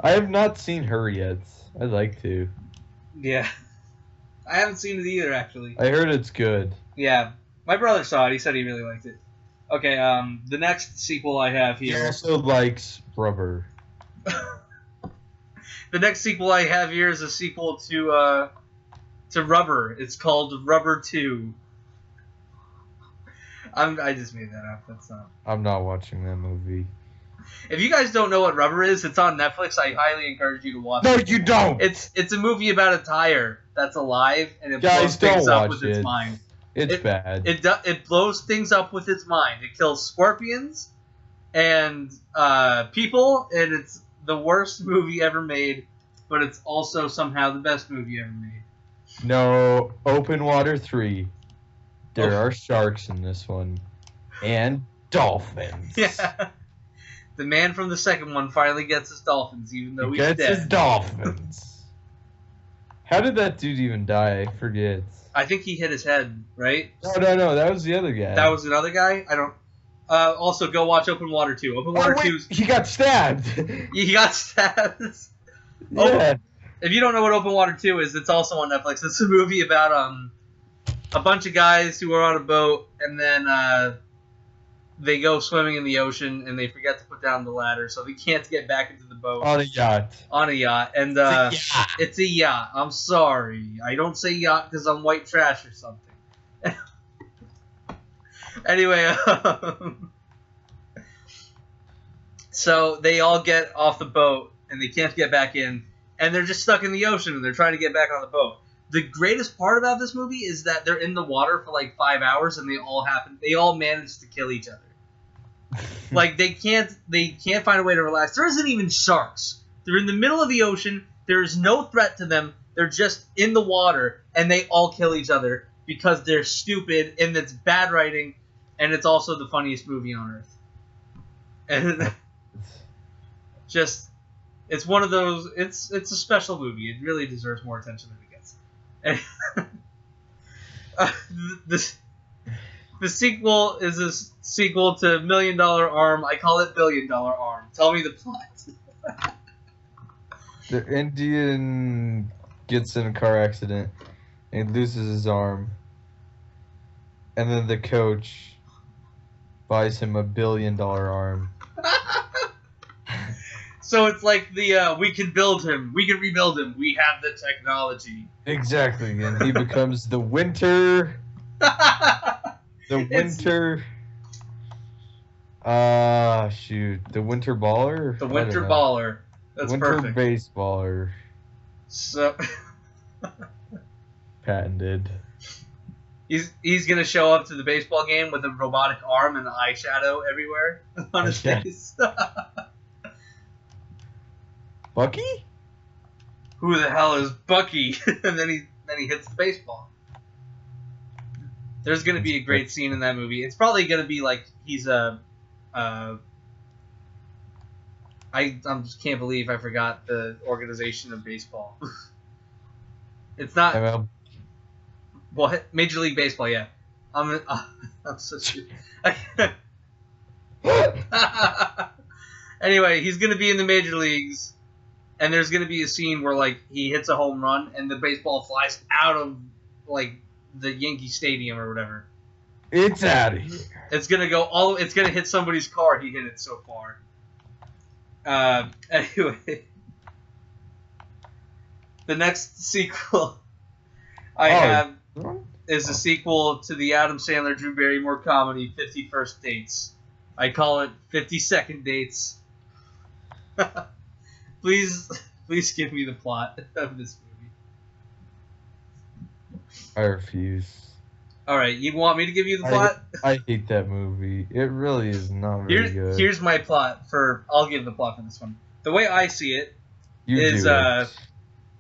I have not seen Her yet. I'd like to. Yeah. I haven't seen it either, actually. I heard it's good. Yeah. My brother saw it. He said he really liked it. Okay, the next sequel I have here... He also likes rubber. The next sequel I have here is a sequel to Rubber. It's called Rubber 2. I just made that up. That's not... I'm not watching that movie. If you guys don't know what Rubber is, it's on Netflix. I highly encourage you to watch it. No, you don't! It's a movie about a tire that's alive, and it blows things up with its mind. It's bad. It blows things up with its mind. It kills scorpions and people, and it's the worst movie ever made, but it's also somehow the best movie ever made. No, Open Water 3. There are sharks in this one. And dolphins. Yeah. The man from the second one finally gets his dolphins, even though he's dead. He gets his dolphins. How did that dude even die? I forget. I think he hit his head, right? No. That was the other guy. That was another guy? I don't... also, go watch Open Water 2. Open Water 2... He got stabbed! He got stabbed? Yeah. If you don't know what Open Water 2 is, it's also on Netflix. It's a movie about a bunch of guys who are on a boat, and then they go swimming in the ocean, and they forget to put down the ladder, so they can't get back into the boat. On a yacht. On a yacht. And it's a yacht. I'm sorry. I don't say yacht because I'm white trash or something. Anyway, so they all get off the boat, and they can't get back in, and they're just stuck in the ocean, and they're trying to get back on the boat. The greatest part about this movie is that they're in the water for like 5 hours, and they all manage to kill each other. Like they can't find a way to relax. There isn't even sharks. They're in the middle of the ocean. There is no threat to them. They're just in the water, and they all kill each other because they're stupid, and it's bad writing, and it's also the funniest movie on earth. And just, it's one of those. It's a special movie. It really deserves more attention than it gets. The sequel is a sequel to $1 Million Arm. I call it $1 Billion Arm. Tell me the plot. The Indian gets in a car accident and loses his arm. And then the coach buys him a $1 billion arm. So it's like the, we can build him. We can rebuild him. We have the technology. Exactly. And he becomes the winter... The winter... The winter baller? The winter baller. That's winter perfect. Baseballer. So... Patented. He's gonna show up to the baseball game with a robotic arm and eyeshadow everywhere on his face. Bucky? Who the hell is Bucky? And then he hits the baseball. There's gonna be a great scene in that movie. It's probably gonna be like he's I just can't believe I forgot the organization of baseball. It's not. Well, Major League Baseball, yeah. I'm such a... Anyway, he's gonna be in the major leagues, and there's gonna be a scene where like he hits a home run and the baseball flies out of like the Yankee Stadium or whatever. It's out of here. It's gonna go it's gonna hit somebody's car. He hit it so far. Anyway, the next sequel I have is a sequel to the Adam Sandler Drew Barrymore comedy 50 First Dates. I call it 52nd Dates. Please give me the plot of this movie. I refuse. Alright, you want me to give you the plot? I hate that movie. It really is not very good. Here's my plot for... I'll give the plot for this one. The way I see it is...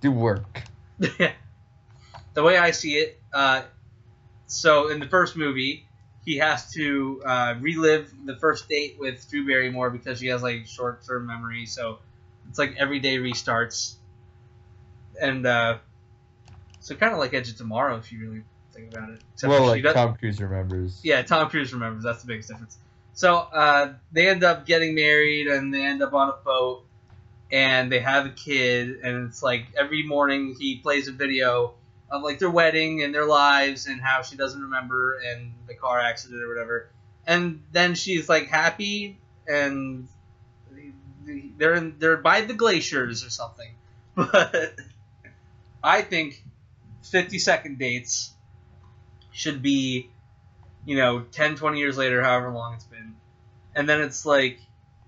Do work. The way I see it, so in the first movie, he has to relive the first date with Drew Barrymore because she has like short-term memory, so it's like every day restarts. And so kind of like Edge of Tomorrow, if you really think about it. Except well, like Tom Cruise remembers. Yeah, Tom Cruise remembers. That's the biggest difference. So they end up getting married, and they end up on a boat, and they have a kid, and it's like every morning he plays a video of like their wedding and their lives and how she doesn't remember and the car accident or whatever. And then she's like happy, and they're by the glaciers or something. But I think 52nd Dates should be, 10, 20 years later, however long it's been. And then it's like,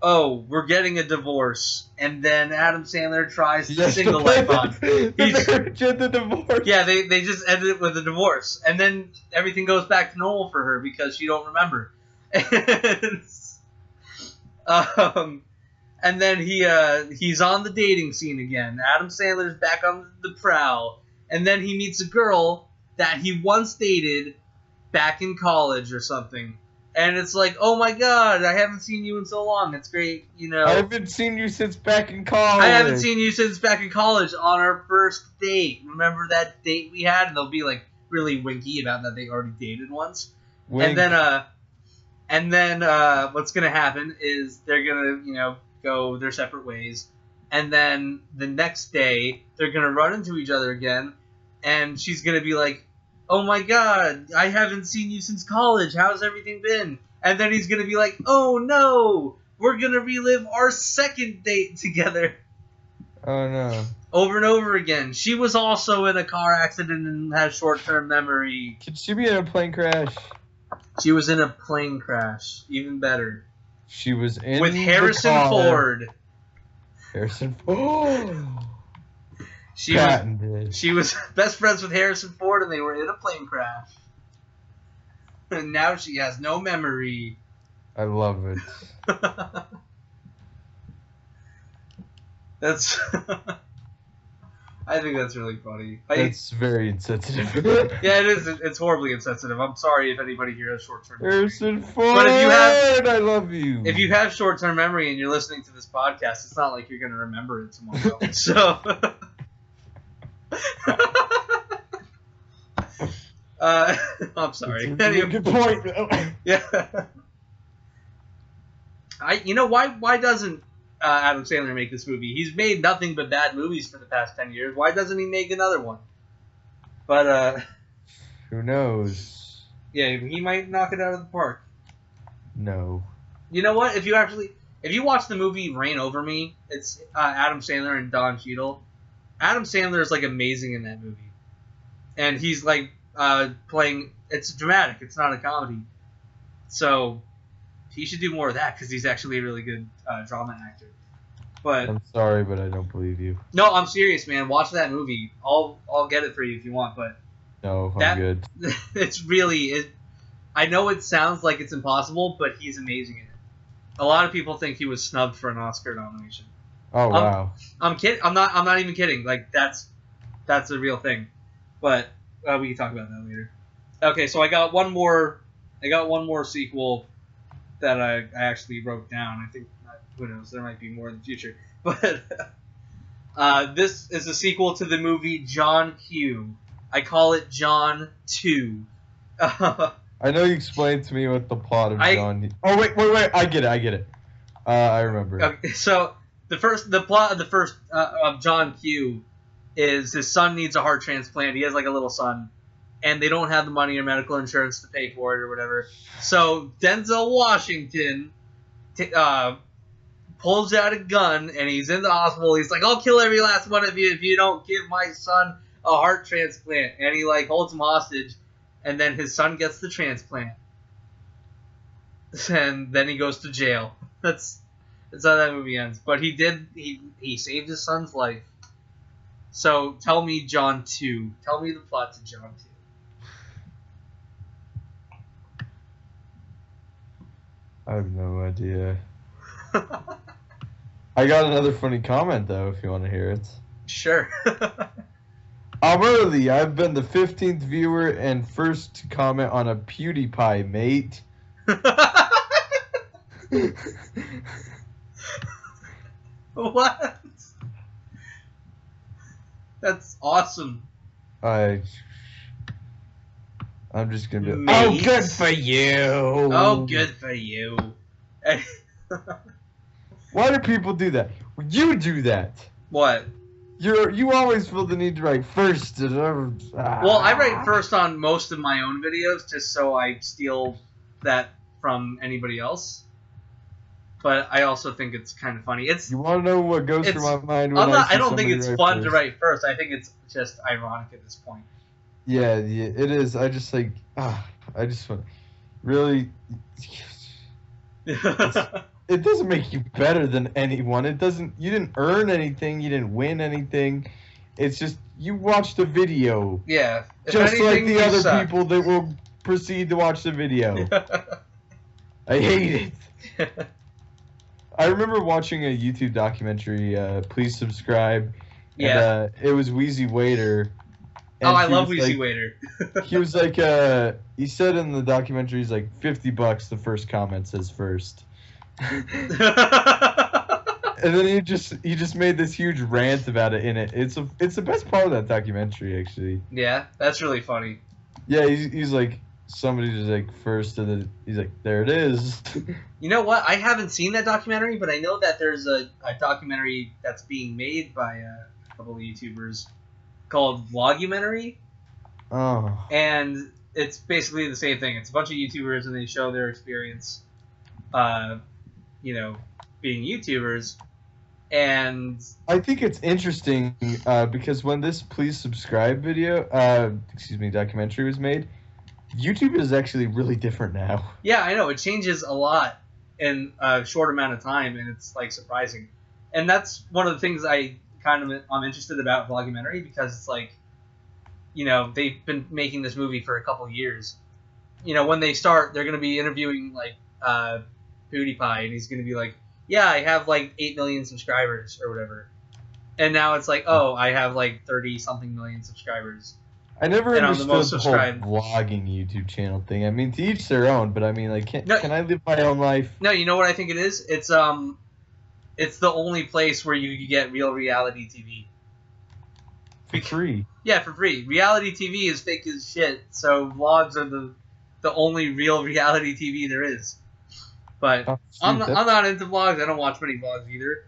oh, we're getting a divorce. And then Adam Sandler tries to single life on. The divorce. Yeah, they just ended it with a divorce. And then everything goes back to normal for her because she don't remember. And then he's on the dating scene again. Adam Sandler's back on the prowl. And then he meets a girl that he once dated back in college or something. And it's like, oh my god, I haven't seen you in so long. It's great, I haven't seen you since back in college. I haven't seen you since back in college on our first date. Remember that date we had? And they'll be like really winky about that they already dated once. Wink. And then what's gonna happen is they're gonna, go their separate ways. And then the next day they're gonna run into each other again, and she's gonna be like, oh my god, I haven't seen you since college. How's everything been? And then he's going to be like, oh no, we're going to relive our second date together. Oh no. Over and over again. She was also in a car accident and has short-term memory. Could she be in a plane crash? She was in a plane crash. Even better. She was in with Harrison Ford. Harrison Ford. She was best friends with Harrison Ford, and they were in a plane crash. And now she has no memory. I love it. That's... I think that's really funny. It's very insensitive. Yeah, it is. It's horribly insensitive. I'm sorry if anybody here has short-term memory. Harrison Ford, but if I love you. If you have short-term memory and you're listening to this podcast, it's not like you're going to remember it tomorrow. So... I'm sorry. Anyway, good point. Yeah. Why doesn't Adam Sandler make this movie? He's made nothing but bad movies for the past 10 years. Why doesn't he make another one? But who knows? Yeah, he might knock it out of the park. No. You know what? If you watch the movie Reign Over Me, it's Adam Sandler and Don Cheadle. Adam Sandler is like amazing in that movie, and he's like playing. It's dramatic. It's not a comedy, so he should do more of that because he's actually a really good drama actor. But I'm sorry, but I don't believe you. No, I'm serious, man. Watch that movie. I'll get it for you if you want, but no, I'm good. It's really. I know it sounds like it's impossible, but he's amazing in it. A lot of people think he was snubbed for an Oscar nomination. Oh wow. I'm kidding. I'm not even kidding. Like that's a real thing. But we can talk about that later. Okay, so I got one more sequel that I actually wrote down. I think who knows, there might be more in the future. But this is a sequel to the movie John Q. I call it John 2. I know you explained to me what the plot of John. Oh wait! I get it. I remember. Okay, so the plot of the first of John Q is his son needs a heart transplant. He has like a little son, and they don't have the money or medical insurance to pay for it or whatever. So Denzel Washington pulls out a gun, and he's in the hospital. He's like, "I'll kill every last one of you if you don't give my son a heart transplant." And he like holds him hostage, and then his son gets the transplant, and then he goes to jail. That's how that movie ends. But he saved his son's life. So tell me John 2. Tell me the plot to John 2. I have no idea. I got another funny comment though, if you want to hear it. Sure. I'm early. I've been the 15th viewer and first to comment on a PewDiePie, mate. What? That's awesome. I'm just gonna be. Mate. Oh, good for you. Oh, good for you. Why do people do that? You do that. What? You always feel the need to write first. Well, I write first on most of my own videos just so I steal that from anybody else. But I also think it's kind of funny. You want to know what goes through my mind when I don't think it's fun to write first. I think it's just ironic at this point. Yeah, it is. I just like I just want really. It doesn't make you better than anyone. It doesn't. You didn't earn anything. You didn't win anything. It's just you watched the video. Yeah. Just like the other people that will proceed to watch the video. I hate it. I remember watching a YouTube documentary. Please subscribe. Yeah. And, it was Wheezy Waiter. Oh, I love Wheezy Waiter. He was like, he said in the documentary, he's like, $50 the first comment says first. And then he just made this huge rant about it in it. It's the best part of that documentary, actually. Yeah, that's really funny. Yeah, he's like, somebody just like first, and then he's like, there it is. You know what? I haven't seen that documentary, but I know that there's a documentary that's being made by a couple of YouTubers called Vlogumentary. Oh. And it's basically the same thing. It's a bunch of YouTubers, and they show their experience, being YouTubers. And I think it's interesting because when this Please Subscribe documentary was made, YouTube is actually really different now. Yeah, I know. It changes a lot in a short amount of time, and it's like surprising. And that's one of the things I'm interested about Vlogumentary, because it's like, they've been making this movie for a couple of years. When they start, they're going to be interviewing like PewDiePie, and he's going to be like, yeah, I have like 8 million subscribers or whatever. And now it's like, oh, I have like 30-something million subscribers. I never understood the whole vlogging YouTube channel thing. I mean, to each their own, but I mean, like, can I live my own life? No, you know what I think it is? It's the only place where you get real reality TV. For free. Yeah, for free. Reality TV is fake as shit, so vlogs are the only real reality TV there is. But I'm not into vlogs. I don't watch many vlogs either.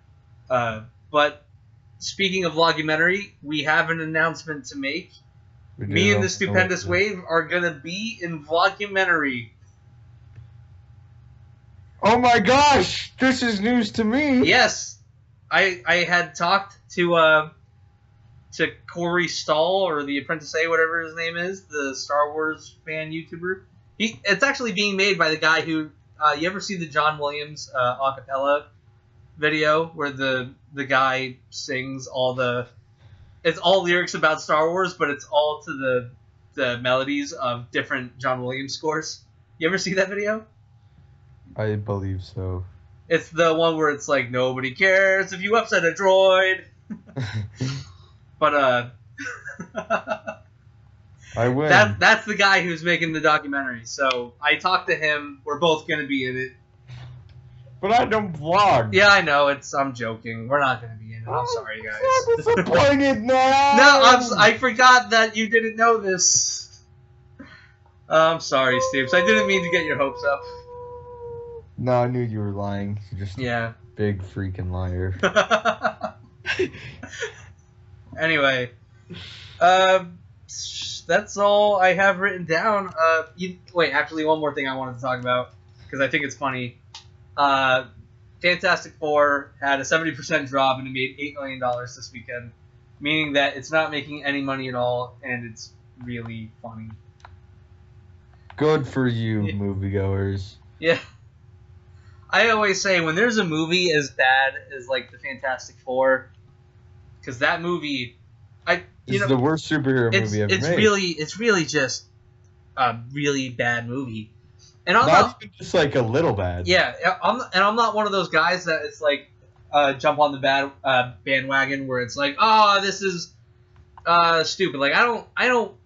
But speaking of Vlogumentary, we have an announcement to make. Me and the Stupendous Wave are going to be in Vlogumentary. Oh my gosh! This is news to me! Yes! I had talked to Corey Stahl, or the Apprentice A, whatever his name is, the Star Wars fan YouTuber. It's actually being made by the guy who... you ever see the John Williams acapella video where the guy sings all the... It's all lyrics about Star Wars, but it's all to the melodies of different John Williams scores. You ever see that video? I believe so. It's the one where it's like, nobody cares if you upset a droid. But, I win. That's the guy who's making the documentary. So I talked to him. We're both going to be in it. But I don't vlog. Yeah, I know. I'm joking. We're not going to be in it. I'm sorry, guys. I'm disappointed now. No, I forgot that you didn't know this. I'm sorry, Stupes. I didn't mean to get your hopes up. No, I knew you were lying. You're just Yeah. big freaking liar. Anyway, that's all I have written down. Wait, actually, one more thing I wanted to talk about because I think it's funny. Fantastic Four had a 70% drop and it made $8 million this weekend, meaning that it's not making any money at all, and it's really funny. Good for you, moviegoers. Yeah. I always say when there's a movie as bad as like the Fantastic Four, because that movie, It's the worst superhero movie ever made. It's really just a really bad movie, and I'm not even just like a little bad. Yeah, I'm not one of those guys that it's like jump on the bandwagon where it's like, oh, this is stupid. Like I'm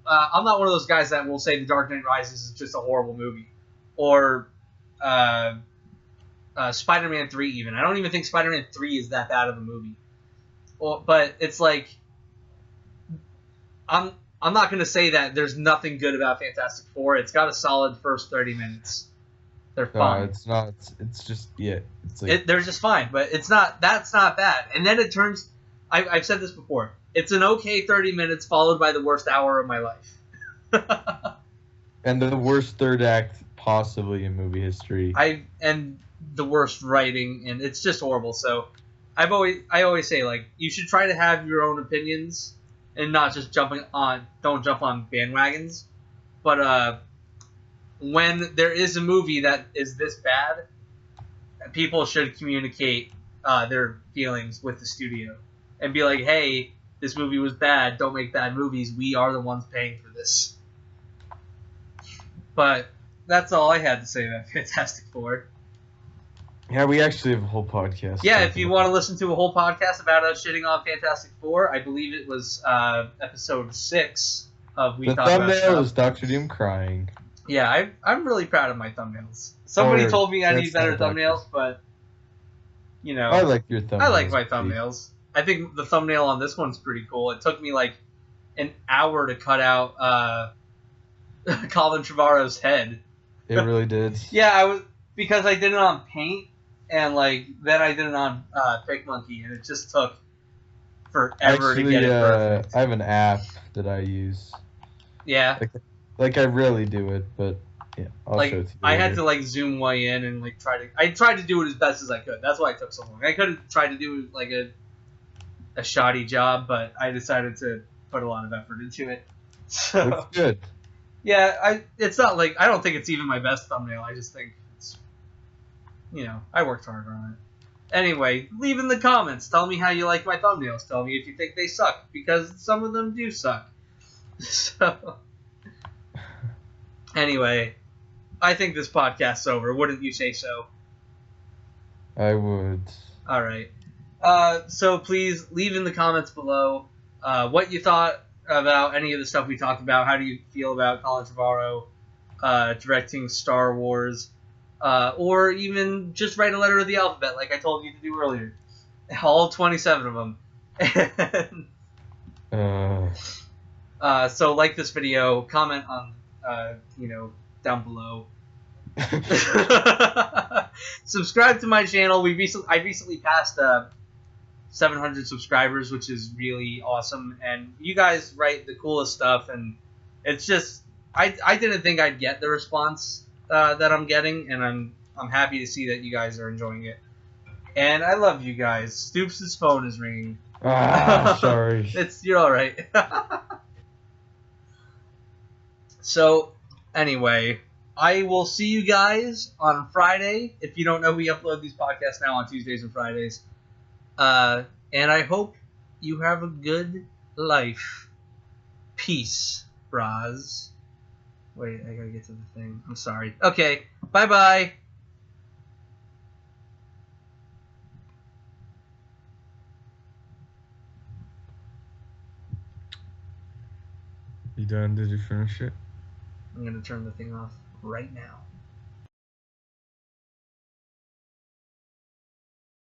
not one of those guys that will say The Dark Knight Rises is just a horrible movie, or Spider-Man 3 even. I don't even think Spider-Man 3 is that bad of a movie. Well, but it's like I'm not going to say that there's nothing good about Fantastic Four. It's got a solid first 30 minutes. They're fine. No, it's not. It's just It's like, they're just fine, but it's not. That's not bad. And then it turns. I've said this before. It's an okay 30 minutes followed by the worst hour of my life. And the worst third act possibly in movie history. And the worst writing, and it's just horrible. So I always say, like, you should try to have your own opinions and not just don't jump on bandwagons. But when there is a movie that is this bad, people should communicate their feelings with the studio and be like, hey, this movie was bad, don't make bad movies, we are the ones paying for this. But that's all I had to say about Fantastic Four. Yeah, we actually have a whole podcast. Yeah, if you want to listen to a whole podcast about us shitting on Fantastic Four, I believe it was episode 6 of We Talk About Stuff. The thumbnail is Dr. Doom crying. Yeah, I'm really proud of my thumbnails. Somebody told me I need better thumbnails, but, you know. I like your thumbnails. I like my thumbnails. I think the thumbnail on this one's pretty cool. It took me like an hour to cut out Colin Trevorrow's head. It really did. Yeah, because I did it on Paint, and then I did it on PicMonkey, and it just took forever to get it perfect. I have an app that I use. Yeah. Like I rarely do it, but yeah, I'll show it to you I later. had to zoom way in and I tried to do it as best as I could. That's why it took so long. I could have tried to do a shoddy job, but I decided to put a lot of effort into it. So, looks good. Yeah, it's not I don't think it's even my best thumbnail. I just think it's, I worked hard on it. Anyway, leave in the comments. Tell me how you like my thumbnails. Tell me if you think they suck, because some of them do suck. So, anyway, I think this podcast's over. Wouldn't you say so? I would. All right. So please leave in the comments below what you thought about any of the stuff we talked about. How do you feel about Colin Trevorrow directing Star Wars? Or even just write a letter of the alphabet like I told you to do earlier. All 27 of them. So like this video, comment on, down below. Subscribe to my channel. I recently passed 700 subscribers, which is really awesome. And you guys write the coolest stuff, and it's just I didn't think I'd get the response that I'm getting, and I'm happy to see that you guys are enjoying it. And I love you guys. Stupes' phone is ringing. Sorry. You're all right. So, anyway, I will see you guys on Friday. If you don't know, we upload these podcasts now on Tuesdays and Fridays. And I hope you have a good life. Peace, bras. Wait, I gotta get to the thing. I'm sorry. Okay, bye-bye. done? Did you finish it? I'm gonna turn the thing off right now.